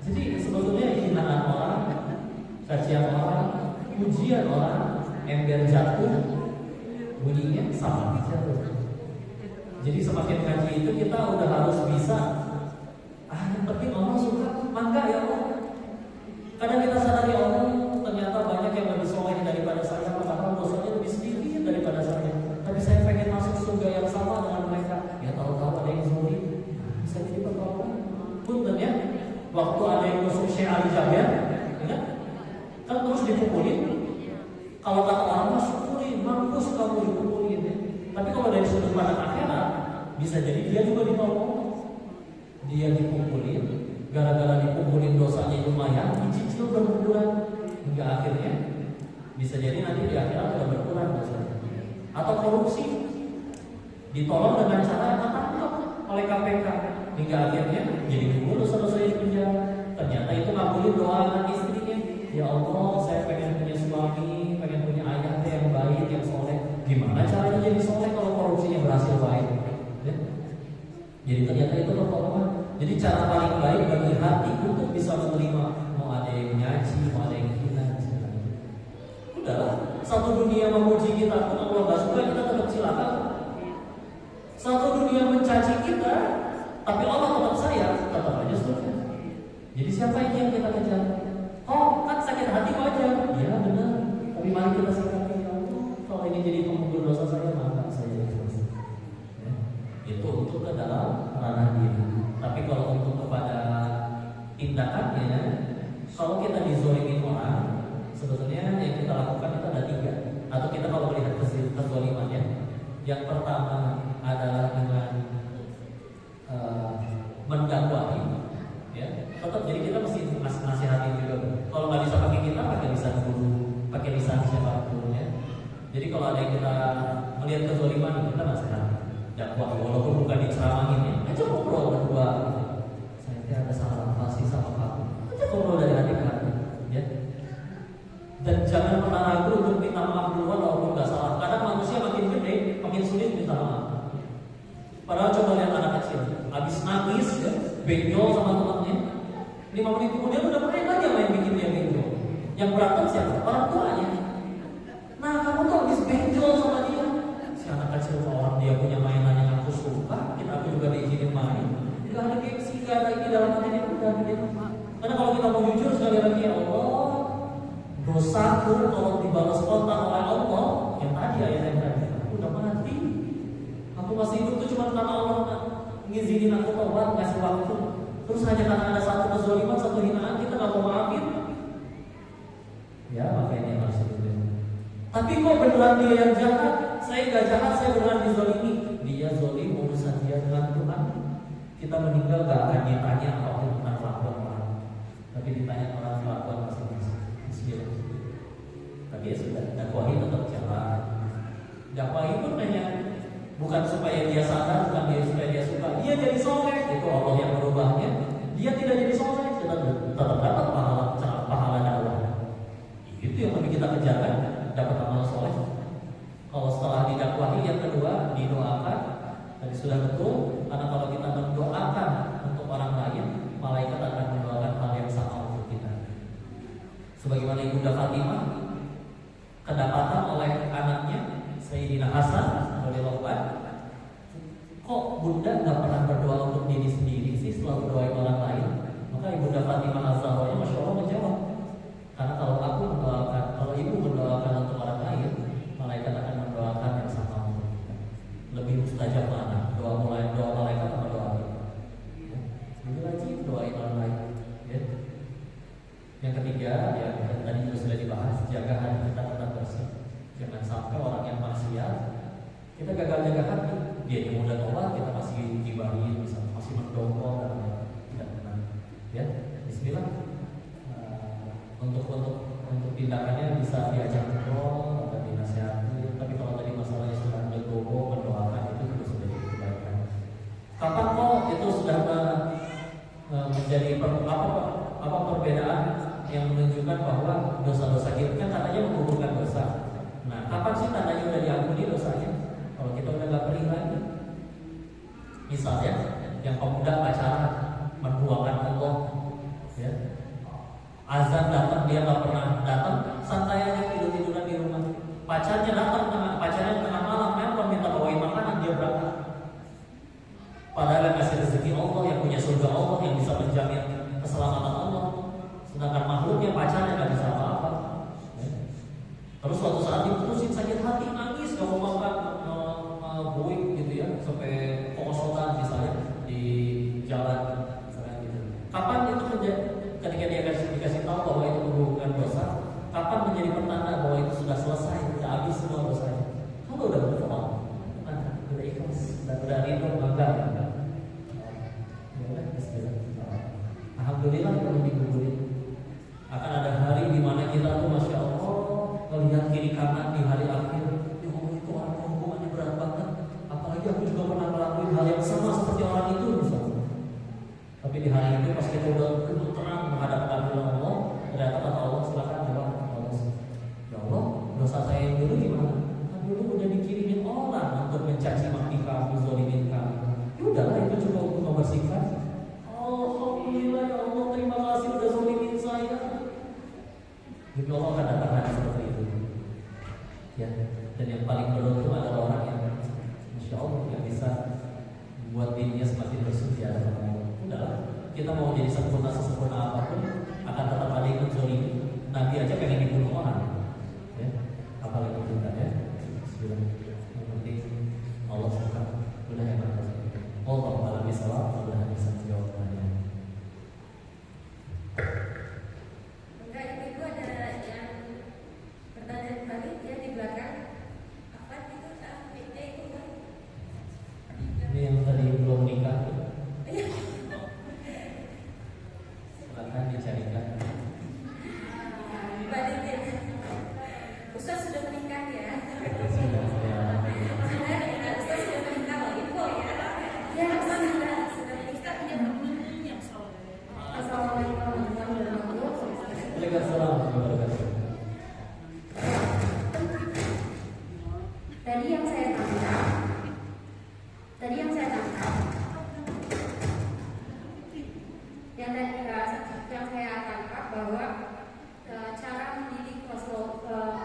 Jadi sebetulnya hinaan orang, cacian orang, pujian orang, ember jatuh, bunyinya sama aja. Jadi semakin ngaji itu kita udah harus bisa, yang penting Allah suka, mangga ya Allah. Kadang kita sadari Allah ternyata banyak yang lebih soleh daripada saya, padahal dosanya lebih sedikit daripada saya. Tapi saya pengen masuk surga yang sama dengan mereka. Ya tahu-tahu ada yang zolim, bisa jadi pertolongan. Punten ya. Waktu ada yang musuh Syekh Ali Jaber, ya, kan terus dipukulin. Kalau kata orang mah syukurin, mampus kamu dipukulin. Ya. Tapi kalau dari sudut pandang akhirat, bisa jadi dia juga ditolong. Dia dipukulin, gara-gara dipukulin dosanya lumayan, dicicil berbulan hingga akhirnya bisa jadi nanti di akhirat sudah berkurang dosanya. Atau korupsi, ditolong dengan cara yang tertangkap oleh KPK hingga akhirnya jadi gugur dosa-dosa di penjara. Ternyata itu ngabulin doa anak istrinya. Ya Allah, saya pengen punya suami, pengen punya ayah yang baik, yang soleh. Gimana caranya jadi soleh kalau korupsinya berhasil baik? Ya? Jadi ternyata itu pertolongan. Jadi cara paling baik bagi hati untuk bisa menerima, mau ada yang nyaci, mau ada yang hina, udahlah. Satu dunia memuji kita pun Allah gak suka, kita tetap silakan. Satu dunia mencaci kita, tapi Allah tetap sayang, tetap aja suka. Jadi siapa ini yang kita kejar? Oh, kan sakit hati wajar. Ya benar. Tapi mari kita sikapi, ya Allah, kalau ini jadi penggugur dosa saya, maka saya ikhlas. Ya. Itu untuk ke dalam ranah diri. Tapi kalau untuk kepada tindakannya, kalau kita dizolimin orang, sebetulnya yang kita lakukan itu ada 3. Atau kita kalau melihat kezoliman ya, yang pertama adalah dengan mendakwahi, ya. Tetap jadi kita mesti nasihatin juga. Kalau nggak bisa pakai kita, pakai lisan guru, pakai lisan siapapun ya. Jadi kalau ada yang kita melihat kezoliman, kita nasihat, dakwah, walaupun bukan diceramahin ya, aja ngobrol berdua. Saya ada salah apa sih sama kamu? Aja ngobrol dari hati ke hati, ya. Dan jangan pernah ragu untuk minta maaf duluan walaupun nggak salah. Kadang manusia makin gede, makin sulit minta maaf. Padahal coba lihat anak kecil, habis nangis, ya, benjol sama temannya, 5 menit kemudian udah main lagi sama yang bikin dia benjol. Yang berantem siapa? Orang tuanya. Nah kamu tuh habis benjol sama Terus hanya karena ada satu kezaliman, satu hinaan kita nggak mau maafin. Ya makanya harus itu. Tapi kok beneran dia yang jahat? Saya nggak jahat, saya beneran dizalimi. Dia zalim urusan dia dengan Tuhan. Kita meninggal gak akan ditanya apapun tentang kelakuan orang, tapi ditanya orang kelakuan masing-masing. Tapi ya sudah, dakwahi tetap jalan. Dakwahi pun hanya bukan supaya dia sadar, bukan dia supaya dia suka. Dia jadi soleh, itu Allah yang merubahnya. Dia tidak jadi soleh, tetap dapat pahala dakwah. Itu yang lebih kita kejar kan, dapat amal soleh. Kalau setelah didakwahi, yang kedua didoakan. Tadi sudah betul, karena kalau kita mendoakan untuk orang lain, malaikat akan mendoakan hal yang sama untuk kita. Sebagaimana Ibunda Fatimah kedapatan oleh anaknya Sayyidina Hasan radhiyallahu anhu, kok Bunda nggak pernah berdoa untuk diri sendiri sih, selalu doain orang lain? Maka Ibunda Fatimah Az-Zahra Masya Allah menjawab, karena kalau aku mendoakan, kalau ibu mendoakan untuk orang lain, malaikat akan mendoakan yang sama untuk kita. Lebih mustajab mana? Doa malaikat atau doa kita? Ya. Lebih wajib doain orang lain. Ya. Yang ketiga, yang tadi juga sudah dibahas, jaga hati kita tetap bersih. Jangan sampai orang yang maksiat, kita gagal jaga hati, dia yang udah tobat, kita masih gibahin, masih mendongkol dan tidak benar. Ya, Bismillah. Untuk tindakannya bisa diajak ngobrol atau dinasihati. Tapi kalau tadi masalahnya sudah mendogo, mendoakan itu sudah jadi kebaikan. Kapan kok itu sudah menjadi apa perbedaan yang menunjukkan bahwa dosa-dosa kita kan katanya menggugurkan dosa. Nah, kapan sih tandanya udah diampuni dosanya? Kalau kita udah nggak perih lagi. Misalnya, yang pemuda pacaran menduakan Allah, ya. Azan datang dia nggak pernah datang, santai aja tiduran di rumah. Pacarnya datang tengah malam, nelpon minta bawain makanan, dia berangkat. Padahal yang kasih rezeki Allah, yang punya surga Allah, yang bisa menjamin keselamatan Allah. Sedangkan makhluknya pacarnya nggak bisa apa-apa. Terus suatu saat diputusin sakit hati, nangis, gak mau makan buik gitu ya, sampai keosotan misalnya di jalan misalnya gitu. Kapan itu menjadi, ketika dia dikasih tahu bahwa itu menggugurkan dosa, kapan menjadi pertanda bahwa itu sudah selesai, sudah habis semua dosanya? Kalau udah berdoa, udah ikhlas, udah ridho, bangga. Alhamdulillah kalau digugurin. Akan ada hari di mana kita tuh Masya Allah melihat kiri kanan di hari akhir. Ya Allah, itu orang hukumannya berat banget. Apalagi aku juga pernah melakukan hal yang sama seperti orang itu misalnya. Tapi di hari itu pas kita udah terang menghadap kehadiran Allah, ternyata kata Allah, silakan jawab Allah. Ya Allah, dosa saya yang dulu gimana? Kan dulu udah dikirimin orang untuk mencaci maki kami, zalimin kami. Ya udahlah, itu coba untuk membersihkan. Alhamdulillah ya Allah, terima kasih udah zalimin saya. Jadi Allah akan datang hari seperti itu. Ya, dan yang paling beruntung adalah orang yang Masya Allah yang bisa buat dirinya semakin bersuci dalam Allah. Udahlah, kita mau jadi sesempurna apapun, akan tetap ada yang menzalimi. Nabi aja pengen dibunuh orang. Ya, apalagi kita ya. Yang penting Allah suka. Udah yang mana? Allah malah bisa lah, Allah bisa menjawab tanya. Enggak, itu ada yang pertanyaan tadi ya di belakang. Apa itu? Itu kan? Ini yang tadi belum nikah. Silakan dicarikan. Mbak Didin, Ustaz sudah menikah ya? Sudah, ya. Ustaz sudah menikah loh, info ya? Ya, Ustaz sudah menikah, punya teman yang soleh. Assalamualaikum warahmatullahi wabarakatuh. Waalaikumsalam warahmatullahi wabarakatuh. Tadi yang saya tangkap bahwa cara mendidik Rasulullah,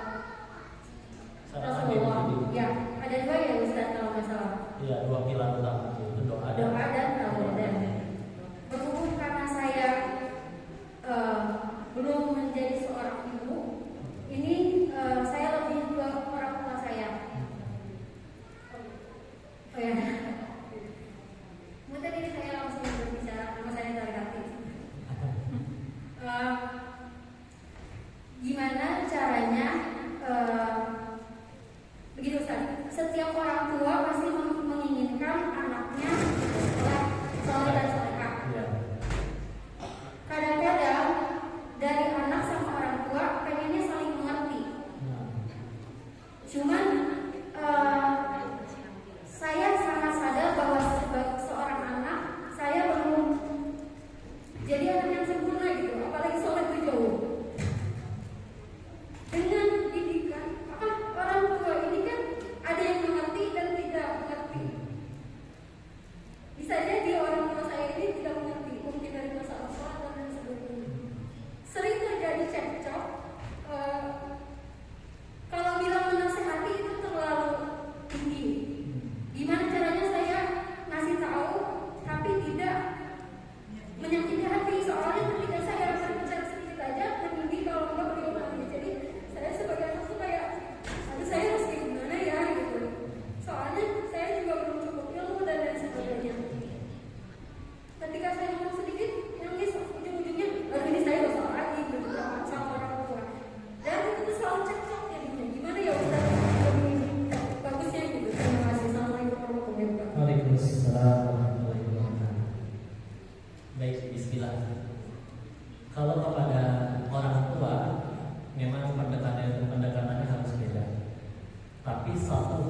ya ada dua ya Ustaz kalau nggak salah. Iya, dua pilar utama itu doa Dan tauladan. Berhubung karena saya belum menjadi seorang ibu, ini saya lebih ke orang tua saya. Oh ya, mungkin ini saya langsung berbicara, nama saya Tarika.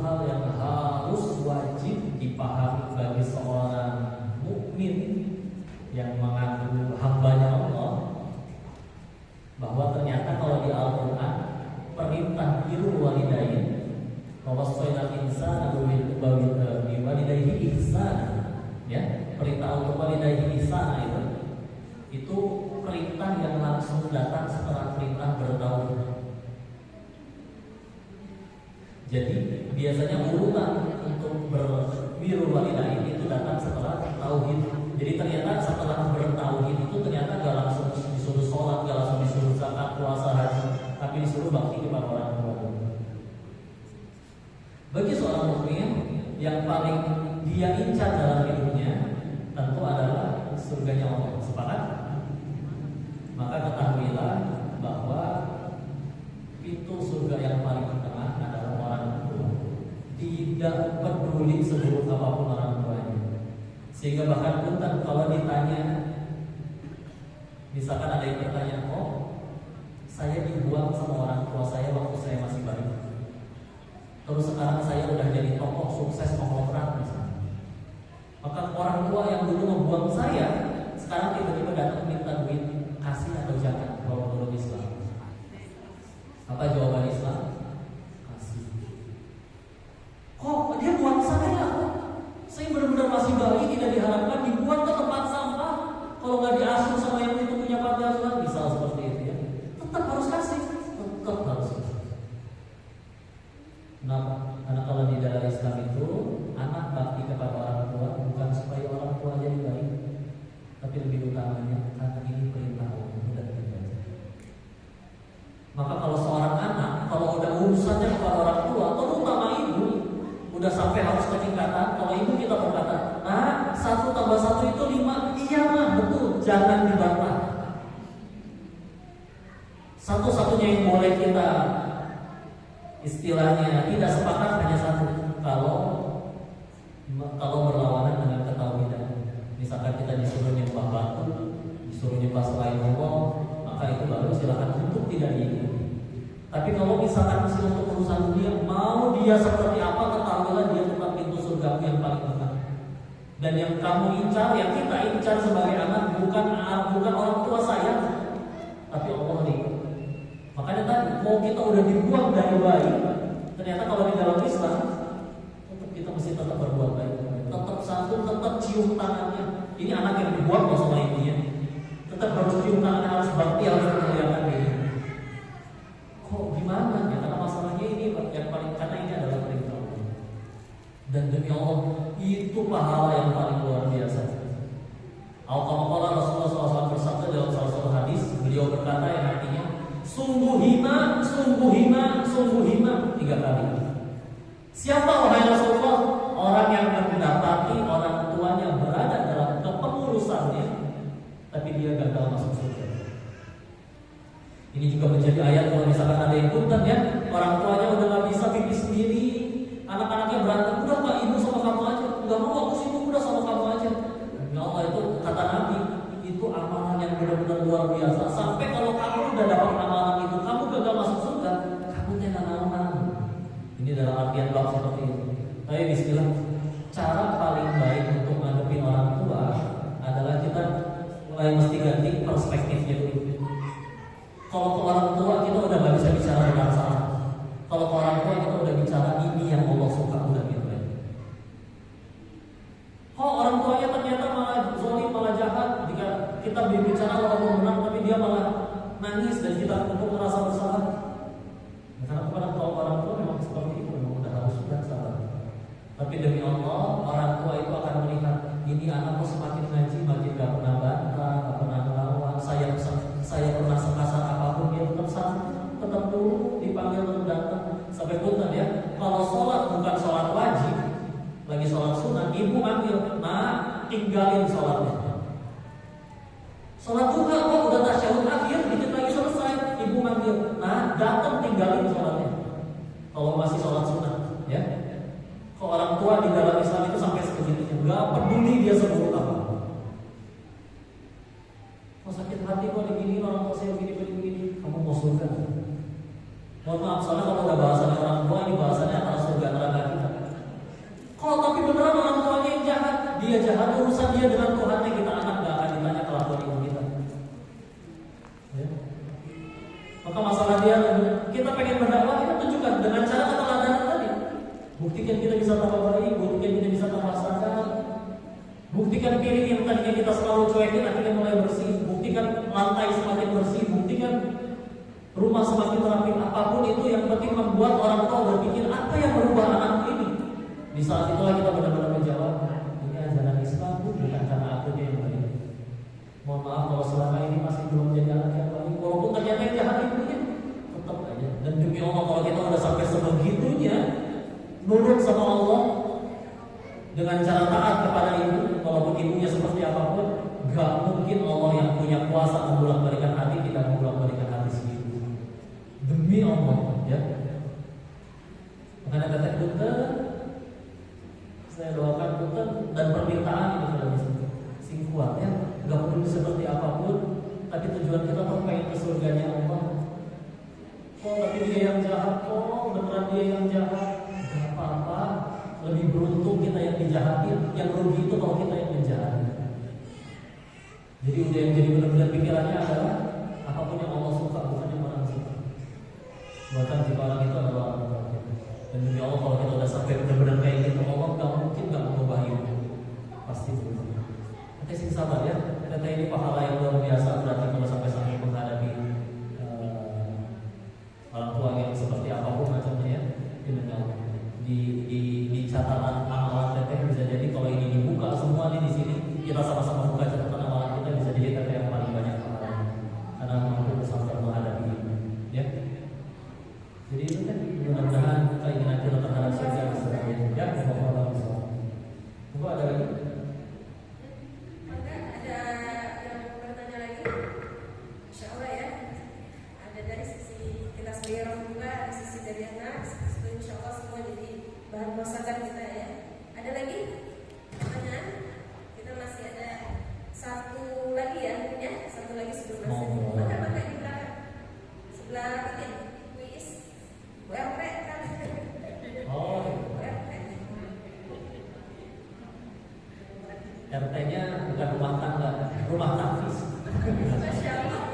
satu hal yang harus wajib dipahami bagi seorang mukmin yang mengaku hambanya Allah, bahwa ternyata kalau di Al-Quran perintah birrul walidain, wawassayna insana biwalidayhi ihsana, ya, perintah untuk walidayhi ihsana itu perintah yang langsung datang setelah perintah bertauhid. Jadi biasanya urutan untuk birrul walidain itu datang setelah tauhid. Jadi ternyata setelah bertauhid itu ternyata gak langsung disuruh sholat, gak langsung disuruh zakat, puasa, haji, tapi disuruh bakti kepada orang tua. Bagi seorang mukmin yang paling dia incar dalam hidupnya tentu adalah surganya Allah. Sepakat? Maka ketahuilah bahwa pintu surga yang paling tengah adalah orang tua. Tidak peduli seburuk apapun orang tuanya. Sehingga bahkan punten kalau ditanya, misalkan ada yang bertanya, oh saya dibuang sama orang tua saya waktu saya masih bayi, terus sekarang saya udah jadi tokoh sukses konglomerat misalnya, maka orang tua yang dulu membuang saya sekarang tiba-tiba datang minta duit, kasih atau jangan? Kalau menurut Islam, apa jawaban Islam? Kasih. Kok dia buang saya? Saya benar-benar masih bayi, tidak diharapkan, dibuang ke tempat sampah. Kalau nggak diasuh sama yang itu punya panti asuhan, misal seperti itu ya, tetap harus kasih, tetap harus kasih. Kenapa? Karena kalau di dalam Islam itu anak bakti kepada orang tua bukan supaya orang tua jadi baik, tapi lebih utamanya karena ini perintah Allah, udah terjadi. Maka kalau seorang anak, kalau udah urusannya kepada orang tua, terutama ibu, udah sampai harus ketingkatan, kalau ibu kita berkata, nah 1 tambah 1 itu 5, iya mah betul, jangan dibantah. Satu-satunya yang boleh kita istilahnya tidak sepakat hanya satu, kalau berlawanan dengan ketauhidan. Misalkan kita disuruh nyembah batu, disuruh nyembah selain Allah, maka itu baru silakan untuk tidak diikuti. Tapi kalau misalkan masih untuk urusan dunia, mau dia seperti apa, ketahuilah dia tetap pintu surgamu yang paling dekat. Dan yang kamu incar, yang kita incar sebagai anak bukan orang tua saya, tapi Allah nih. Makanya tadi mau kita udah dibuang dari bayi, ternyata kalau di dalam Islam tetap kita mesti tetap berbuat baik, tetap santun, tetap cium tangannya. Ini anak yang dibuang loh sama ibunya, tetap harus cium tangannya, harus bakti, harus memuliakan diri. Kok gimana ya? Karena masalahnya ini yang paling, karena ini adalah perintah Allah. Dan demi Allah itu pahala yang paling luar biasa. Al-Qamaqala Rasulullah SAW bersabda dalam salah satu hadis, beliau berkata yang artinya sungguh hina, sungguh hina, sungguh hina 3 kali. Siapa wahai Rasulullah? Orang yang mendapati orang tuanya berada dalam kepengurusannya, tapi dia gagal masuk surga. Ini juga menjadi ayat kalau misalkan ada yang punten ya, orang tuanya udah gak bisa pipi sendiri, anak-anaknya berantem, udah Kak, ibu sama kamu aja, gak mau aku sibuk, udah sama kamu aja. Ya Allah, itu kata Nabi, itu amalan yang benar-benar luar biasa. Sampai kalau kamu udah dapat amalan itu, kamu gagal masuk surga, kamu tidak aman. Ini dalam artian bab seperti itu. Tapi bismillah, cara paling baik untuk menghadapi orang tua adalah kita mulai mesti ganti perspektifnya dulu. Kalau ke orang tua kita udah gak bisa bicara benar salah. Kalau ke orang tua kita udah bicara ini yang Allah suka, udah gitu ya. Kok orang tuanya ternyata malah zalim, malah jahat. Jika kita berbicara walaupun benar, tapi dia malah nangis dan kita untuk merasa bersalah. Karena kepada orang tua memang seperti itu, memang udah harus salah. Tapi demi Allah, orang tua itu akan melihat ini anakku semakin ngaji, makin gak pernah bantah, gak pernah melawan. Saya pernah sekasar apapun dia tetap dulu dipanggil untuk datang. Sampai punten ya, kalau sholat bukan sholat wajib, lagi sholat sunnah, ibu manggil, nah tinggalin sholatnya. Sholat duha kok udah tasyahud akhir, dikit lagi selesai, ibu manggil, nah datang tinggalin sholatnya. Kalau masih sholat sunnah, ya. Kalau orang tua di dalam Islam itu sampai sebegitunya, nggak peduli dia seburuk apa. Kok sakit hati kok digini, orang tua saya begini, kamu mau surga? Mohon maaf, soalnya kalau udah bahasannya orang tua, ini bahasannya antara surga neraka kita dia jahat, urusan dia dengan Tuhannya. Kita anak gak akan ditanya kelakuan ibu kita. Ya. Maka masalah dia, kita pengen berdakwah, kita tunjukkan dengan cara keteladanan tadi. Buktikan kita bisa tambah baik, buktikan kita bisa tambah sadar. Buktikan piring yang tadinya kita selalu cuekin akhirnya mulai bersih. Buktikan lantai semakin bersih. Buktikan rumah semakin rapi. Apapun itu yang penting membuat orang tua berpikir apa yang merubah anak ini. Di saat itulah kita benar-benar menjawab, ini ajaran Islam bukan karena akunya yang baik. Mohon maaf kalau selama ini masih belum jadi anak yang baik. Walaupun ternyata yang jahat itu ya, tetap aja. Dan demi Allah kalau kita udah sampai sebegitunya nurut sama Allah dengan cara taat kepada ibu, walaupun ibunya seperti apapun, gak mungkin Allah yang punya kuasa membolak-balikan hati tidak membolak-balikan hati sendiri. Demi Allah, ya. Makanya kata punten, saya doakan punten dan permintaan ini kalau sing kuat ya. Gak perlu seperti apapun, tapi tujuan kita tuh pengen ke surganya Allah. Oh, tapi dia yang jahat, oh beneran dia yang jahat. Gak apa-apa. Lebih beruntung kita yang dijahatin. Yang rugi itu kalau kita yang menjahatin. Jadi udah yang jadi benar-benar pikirannya adalah apapun yang Allah suka, bukan yang orang suka. Bahkan jika orang itu adalah orang kafir. Dan demi Allah kalau kita udah sampai benar-benar kayak gitu, Allah gak mungkin gak mengubah hidup. Pasti berubah. Nanti sih sabar ya. Ternyata ini pahala yang luar biasa. Berarti kalau sampai menghadapi orang tua yang seperti apapun macamnya ya, demi Allah. Di catatan amalan teteh bisa jadi kalau ini dibuka semua nih di sini kita sama-sama buka catatan amalan kita bisa jadi teteh yang paling banyak pahalanya karena mampu bersama menghadapi ini ya. Jadi itu kan mudah-mudahan keinginan kita terhadap surga bisa ya. Ada lagi? Ada yang bertanya lagi? Insya Allah ya. Ada dari sisi kita sebagai orang tua, dari sisi dari anak, itu insya Allah semua jadi bahan masakan kita ya. Ada lagi pertanyaan? Kita masih ada satu lagi ya, satu lagi sebelum masuk. Maka di belakang sebelah ini, Wis, WRP kan? Oh, WRP. RT-nya bukan rumah tangga, rumah tafis. Masya Allah.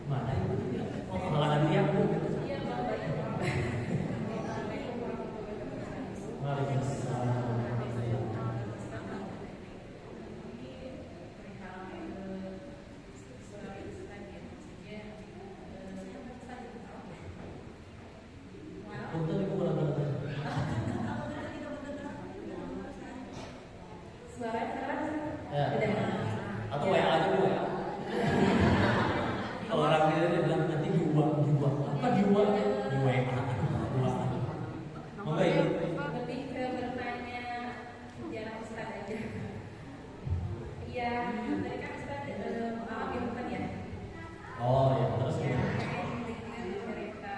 Mana itu? Oh, kemalangan dia bu. Waalaikumsalam. Untuk ibu kurang berapa? Suaranya keras? Ya. Tidak. Atau WA aja bu ya. Kalau orang dia bilang nanti diuang apa diuang di WA. Maka ini Lebih ke bertanya sejarah Ustaz aja. Iya, tadi kan Ustaz mengalami bukan ya? oh ya terus Ya, ya. cerita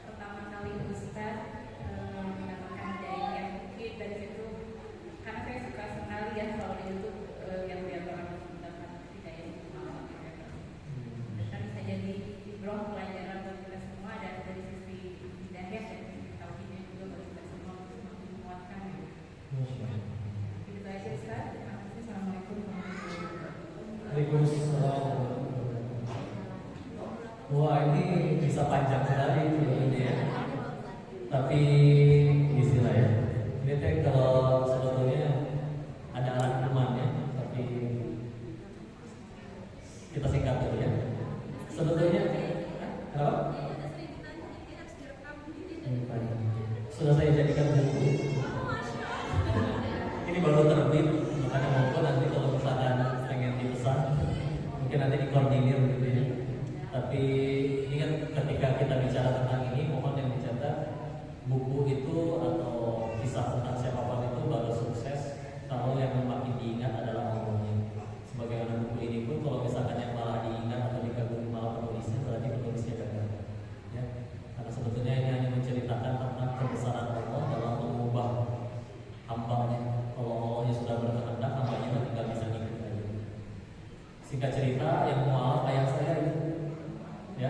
pertama kali Ustaz mendapatkan hidayah yang mungkin dari situ, karena saya suka sekali ya kalau di YouTube yang lihat orang mendapat hidayah itu malah kan bisa jadi blog pelajaran bagi kita semua, dan dari sisi hidayah dan sisi tauhidnya juga bagi kita semua untuk semakin menguatkan. Itu aja Ustaz. Terima kasih. Assalamualaikum warahmatullahi wabarakatuh. Waalaikumsalam. Wah ini bisa panjang sekali ini ya. Tapi istilah ya. Ini teh kalau sebetulnya ada alat temannya, tapi kita singkat dulu ya. Sebetulnya, kenapa? Sudah saya jadikan buku. Ini baru terbit, makanya monggo nanti kalau misalkan pengen dipesan, mungkin nanti dikoordinir gitu ya. Tapi ingat ketika kita bicara tentang ini, mohon yang dicatat buku itu atau kisah tentang siapapun itu baru sukses kalau yang makin diingat adalah autornya. Sebagaimana buku ini pun kalau misalkan yang malah diingat atau dikagumi malah penulisnya, berarti penulisnya gagal. Ya, karena sebetulnya ini hanya menceritakan tentang kebesaran Allah dalam mengubah hambanya. Kalau Allahnya sudah berkehendak, hambanya tinggal bisa ngikut aja. Singkat cerita, yang mualaf ayah saya itu. Ya,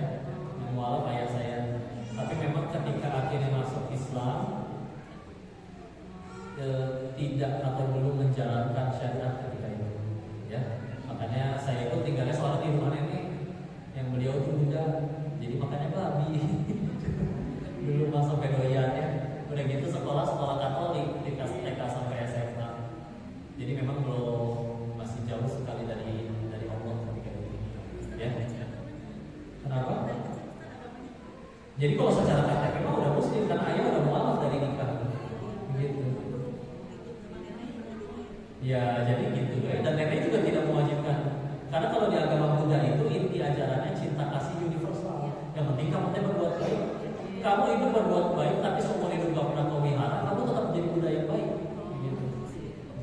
tidak atau belum menjalankan syariat ketika itu, ya. Makanya saya pun tinggalnya soalnya di rumah nenek yang beliau tuh muda, jadi makanya babi dulu mah sampai doyan ya. Udah gitu sekolah Katolik TK sampai SMA, jadi memang belum, masih jauh sekali dari Allah ketika itu, ya. Kenapa? Jadi kalau secara KTP memang udah muslim karena ayah udah mualaf dari nikah, gitu. Ya jadi gitu ya. Dan nenek juga tidak mewajibkan, karena kalau di agama Buddha itu inti ajarannya cinta kasih universal. Yang penting kamu berbuat baik. Kamu itu berbuat baik, tapi seumur hidup gak pernah kau wihara, kamu tetap menjadi Buddha yang baik, gitu.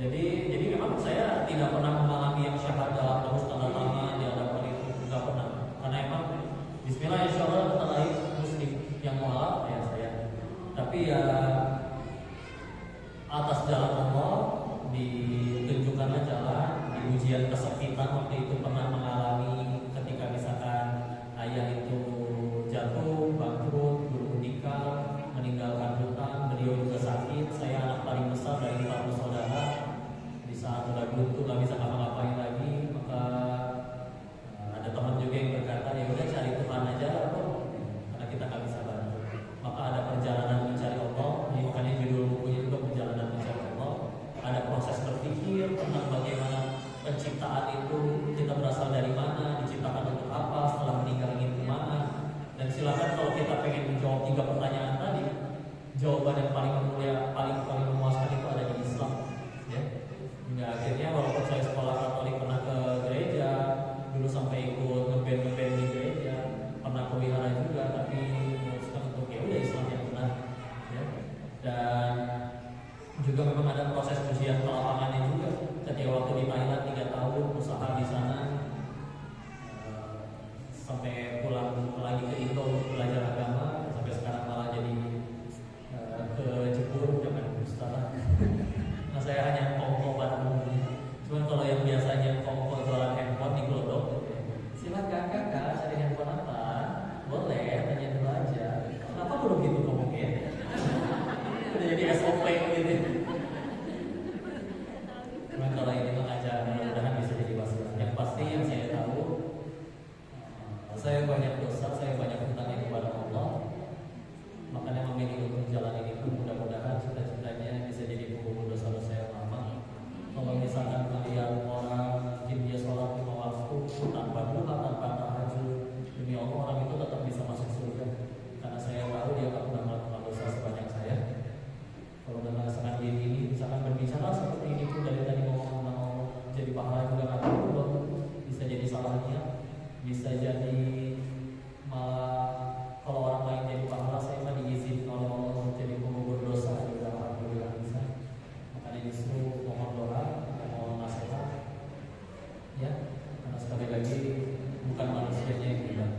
Jadi memang saya tidak pernah mengalami yang syahadat harus tanda tangan di hadapan itu, nggak pernah. Karena emang Bismillah insya Allah bentar lagi muslim yang mualaf ya saya. Tapi ya atas jalan Allah ditunjukkanlah jalan. Di ujian kesakitan waktu itu pernah mengalami ketika misalkan ayah itu jatuh, bangkrut, guru nikah, meninggalkan hutang, beliau juga sakit. Saya anak paling besar dari 4 bersaudara. Di saat udah buntu gak bisa ngapa-ngapain lagi, maka ada teman juga yang berkata, ya udah cari Tuhan aja lah kok, karena kita gak bisa bantu. Maka ada perjalanan mencari Allah. Ini makanya judul bukunya juga perjalanan mencari Allah. Ada proses berpikir tentang bagaimana penciptaan itu, kita berasal dari mana, diciptakan untuk apa, setelah meninggal ingin kemana. Dan silakan kalau kita pengen menjawab 3 pertanyaan tadi, jawaban yang paling mulia, paling memuaskan itu ada di Islam, ya. Hingga akhirnya walaupun saya sekolah Katolik, pernah ke gereja, dulu sampai ikut ngeband di gereja, pernah ke wihara juga, tapi memutuskan untuk ya udah Islam yang benar, ya. Dan juga memang ada proses ujian ke lapangannya juga. Ketika waktu di Thailand 3 tahun usaha di sana, sampai pulang lagi ke Indo untuk belajar agama, sampai sekarang malah jadi ke Jepur dengan Ustaz. Nah saya hanya kongko pada umumnya. Cuman kalau yang biasanya kongko jualan handphone di Glodok, silakan kakak cari handphone apa? Boleh, tanya dulu aja. Kenapa belum gitu ngomongnya? Udah jadi SOP gitu. Cuman kalau ini mengajar, mudah-mudahan bisa jadi wasilah. Yang pasti yang saya tahu, saya banyak dosa, saya banyak hutang kepada Allah. Makanya memilih untuk jalan ini pun mudah-mudahan cita-citanya bisa jadi penghulu dosa-dosa yang lama. Kalau misalkan melihat orang mungkin dia sholat 5 waktu tanpa duha, tanpa tahajud, demi Allah orang itu tetap bisa masuk surga. Karena saya tahu dia akan pernah melakukan dosa sebanyak saya. Kalau dengan sangat ini, misalkan berbicara seperti ini pun dari tadi ngomong tentang Allah, jadi pahala juga nggak tahu, bisa jadi salahnya, bisa jadi malah kalau orang lain jadi pahala, saya mah diizinkan oleh Allah jadi pengubur dosa juga alhamdulillah bisa. Makanya justru mohon doa, mohon nasihat, ya. Karena sekali lagi bukan manusianya yang hebat.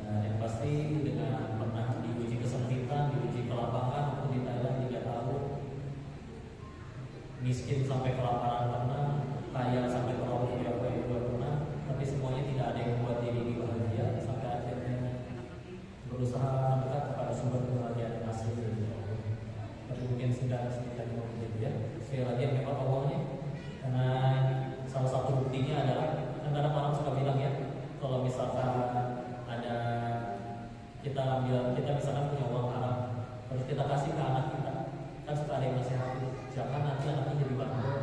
Dan yang pasti dengan pernah diuji kesempitan, diuji kelapangan, waktu di Thailand 3 tahun, miskin sampai kelaparan pernah, kaya sampai terlalu juga pernah, tapi semuanya tidak ada yang membuat diri bahagia sampai akhirnya berusaha mendekat kepada sumber kebahagiaan yang asli dari Allah. Tapi mungkin sudah sekitar itu ya. Sekali lagi yang hebat Allahnya, karena salah satu buktinya adalah kadang orang suka bilang ya, kalau misalkan ada kita misalkan punya uang haram, terus kita kasih ke anak kita, kan suka ada yang nasihatin, jangan nanti anaknya jadi bandel.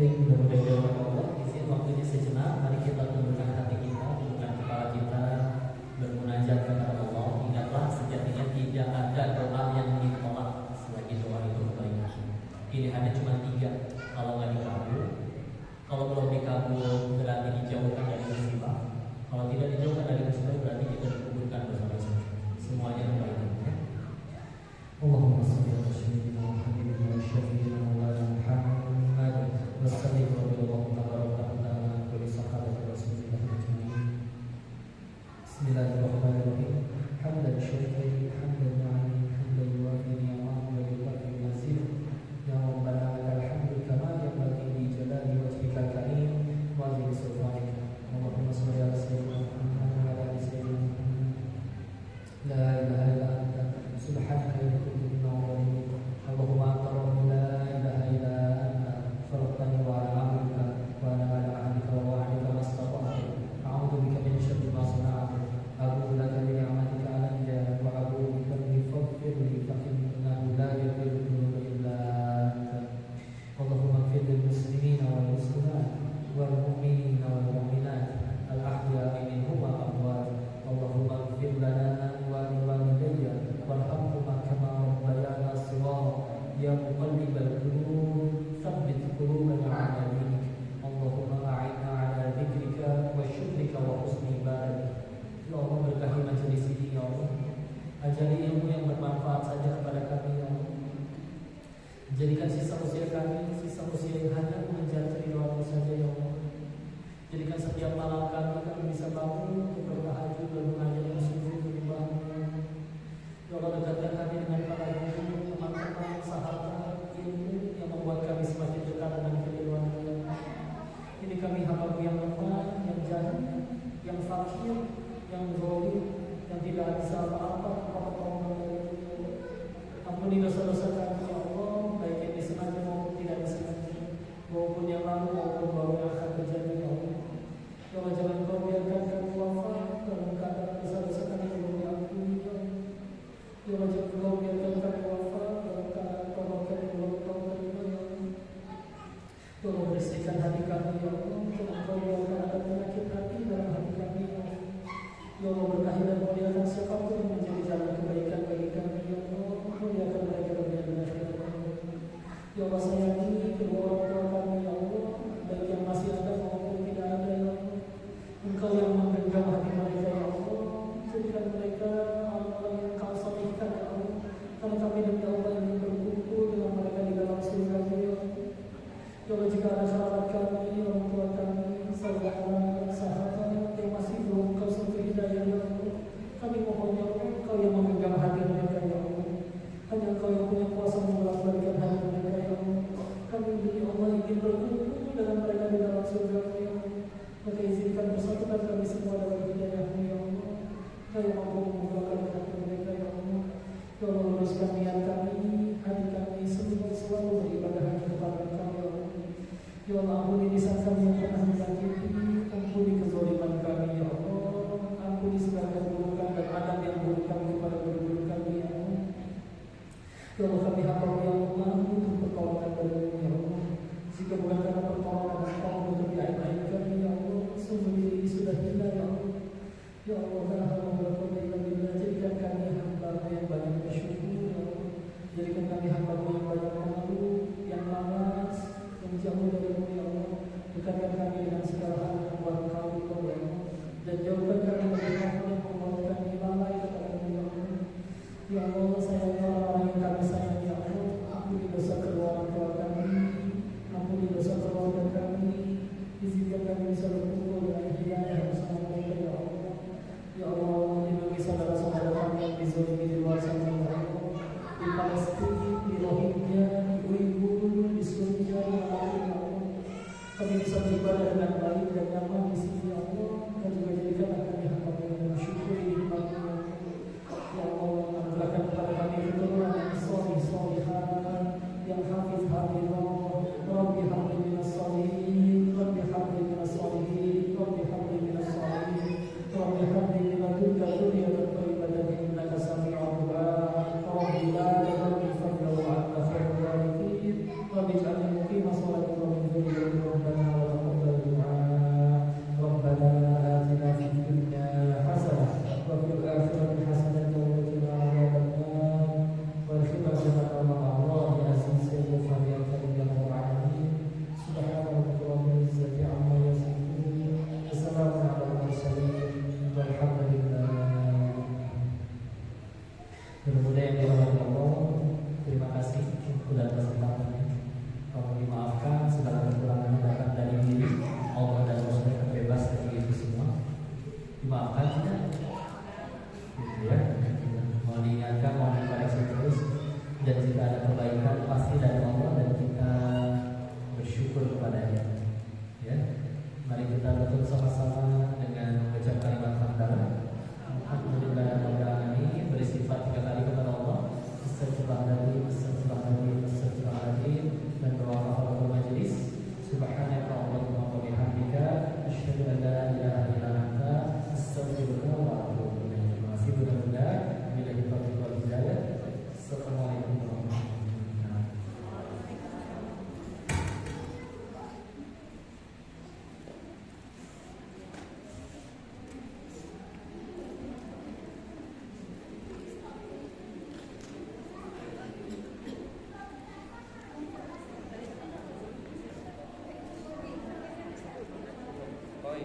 Baik, mudah-mudahan Allah izin waktunya sejenak. Mari kita tundukkan hati kita, tundukkan kepala kita, bermunajat kepada Allah. Ingatlah sejatinya tidak ada doa yang ditolak selagi doa itu kebaikan. Pilihannya cuma 3. Kalau nggak dikabul, kalau belum dikabul berarti dijauhkan dari musibah. Kalau tidak dijauhkan dari musibah berarti kita dikuburkan bersama-sama. Semuanya kebaikan. Ya? Allahumma shalli ala sayyidina Muhammadin wa syafiina maulana Muhammad wa sallim wa sallim ala kulli sahabat Rasulillah ajma'in. Bismillahirrahmanirrahim. Hamdan syukur, hamdan na'am, hamdan yuwafi ni'amahu wa yukafi mazid. Ya Rabbana lakal hamdu kama yanbaghi li jalali wajhikal karim wa azimi sultanika. Allahumma shalli ala sayyidina Muhammad wa ala ali sayyidina Muhammad. La ilaha illa anta subhanaka inni kuntu minadh dhalimin. Allahumma anta rabbi la ilaha illa anta khalaqtani wa ana 'abduka wa ana 'ala 'ahdika wa wa'dika mastata'tu. A'udzu bika min syarri ma sana'tu. Abu laka bi ni'matika 'alayya wa abu bika bi fadlika fa innahu la yaghfiru dhunuba illa anta. Allahumma ighfir lil muslimina wal muslimat wal mu'minina wal mu'minat al ahya'i minhum wal amwat. Allahumma ighfir lana wa li walidayya warhamhuma kama rabbayana shighara. Ya muqallibal qulub tsabbit qulubana 'ala dinik. Allahumma a'inna 'ala dzikrika wa syukrika wa husni ibadatik. Ya Allah, berkahi majelis ini ya Allah. Ajari ilmu yang bermanfaat saja kepada kami ya Allah. Jadikan sisa usia kami sisa usia yang hanya mengejar ridho-Mu saja ya Allah. Jadikan setiap malam kami bisa bangun untuk bertahajud dan mengajar yang sungguh menyembah-Mu. Ya Allah, dekatkan kami dengan para guru, teman-teman, sahabat, ilmu yang membuat kami semakin dekat dengan keridhaan-Mu. Ini kami hamba-Mu yang lemah, yang jahil, yang fakir, yang zalim, yang tidak bisa apa-apa tanpa pertolongan dari-Mu. Ampuni dosa-dosa kami ya Allah, baik yang disengaja maupun tidak disengaja, maupun yang lalu maupun baru yang akan terjadi ya Allah. Ya Allah, jangan Kau biarkan kami wafat dalam keadaan dosa-dosa kami belum diampuni ya Allah. Ya Allah, jangan Kau biarkan kami wafat dalam keadaan taubat kami belum Kau terima ya Allah. Ya Allah, bersihkan hati kami ya Allah. Jangan Kau biarkan ada penyakit hati dalam hati kami ya Allah. Ya Allah, berkahi dan muliakan siapapun yang menjadi jalan kebaikan bagi kami ya Allah. Muliakan mereka dunia dan akhirat ya Allah. Ya Allah, sayangi kedua orang tua kami ya Allah, baik yang masih ada maupun tidak ada ya Allah. Engkau yang menggenggam hati mereka ya Allah. Jadikan mereka orang-orang yang Kau salihkan ya Allah. Karena kami demi Allah ingin berkumpul dengan mereka di dalam surga ya Allah. Ya Allah, jika ada sahabat kami, orang tua kami, saudara, sahabat yang masih belum Kau sentuh hidayah ya Allah, kami mohon ya Allah, Kau yang menggenggam hati mereka ya Allah. Hanya Engkau yang punya kuasa membolak-balikan hati mereka ya Allah. Kami demi Allah ingin berkumpul dengan mereka di dalam surga ya Allah. Maka izinkan bersatukan kami semua dalam hidayah-Mu ya Allah. Kau yang mampu membukakan hati mereka ya Allah. Ya Allah, luruskan niat kami, hati kami semua selalu beribadah hanya kepada Engkau ya Allah. Ya Allah, ampuni lisan kami yang pernah menyakiti, ampuni kezaliman kami ya Allah. Ampuni segala keburukan dan adab yang buruk kami kepada guru-guru kami ya Allah. Ya Allah, kami hamba-Mu yang lemah butuh pertolongan dari-Mu ya Allah. Jika bukan karena pertolongan Engkau menutupi aib-aib kami ya Allah, sungguh diri sudah hina ya Allah. Ya Allah, karena hamba-Mu berkata bila jadikan kami hamba-Mu yang banyak bersyukur ya Allah. Jadikan kami hamba-Mu yang banyak mengeluh, yang malas, yang jauh dari-Mu ya Allah. Dekatkan kami dengan segala hal yang membuat Engkau ridho ya Allah. Dan jauhkan kami dari hal yang membuat kami lalai kepada-Mu ya Allah. Ya Allah, sayangi orang-orang yang kami sayangi ya Allah. Ampuni dosa kedua orang tua kami, ampuni dosa keluarga kami. Izinkan kami bisa berkumpul dengan hidayah bersama mereka ya Allah. Ya Allah, lindungi saudara-saudara kami yang dizalimi di luar sana ya Allah. Di Palestina, di Rohingya, di Uighur, di Suriah, di Malaysia ya Allah. Kami bisa beribadah dengan baik dan nyaman di sini ya Allah. Dan juga jadikanlah kami hamba-Mu yang mensyukuri nikmat-Mu ya Allah. Ya Allah, anugerahkan kepada kami keturunan yang salih-salihah, yang hafiz-hafizah. Rabbi habli minas salihin, Rabbi habli minas salihin, Rabbi habli minas salihin, Rabbi habli min ladunka dzurriyyatan thayyibatan innaka sami'ud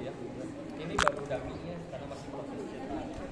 ya. Ini baru dummy-nya karena masih proses cetak.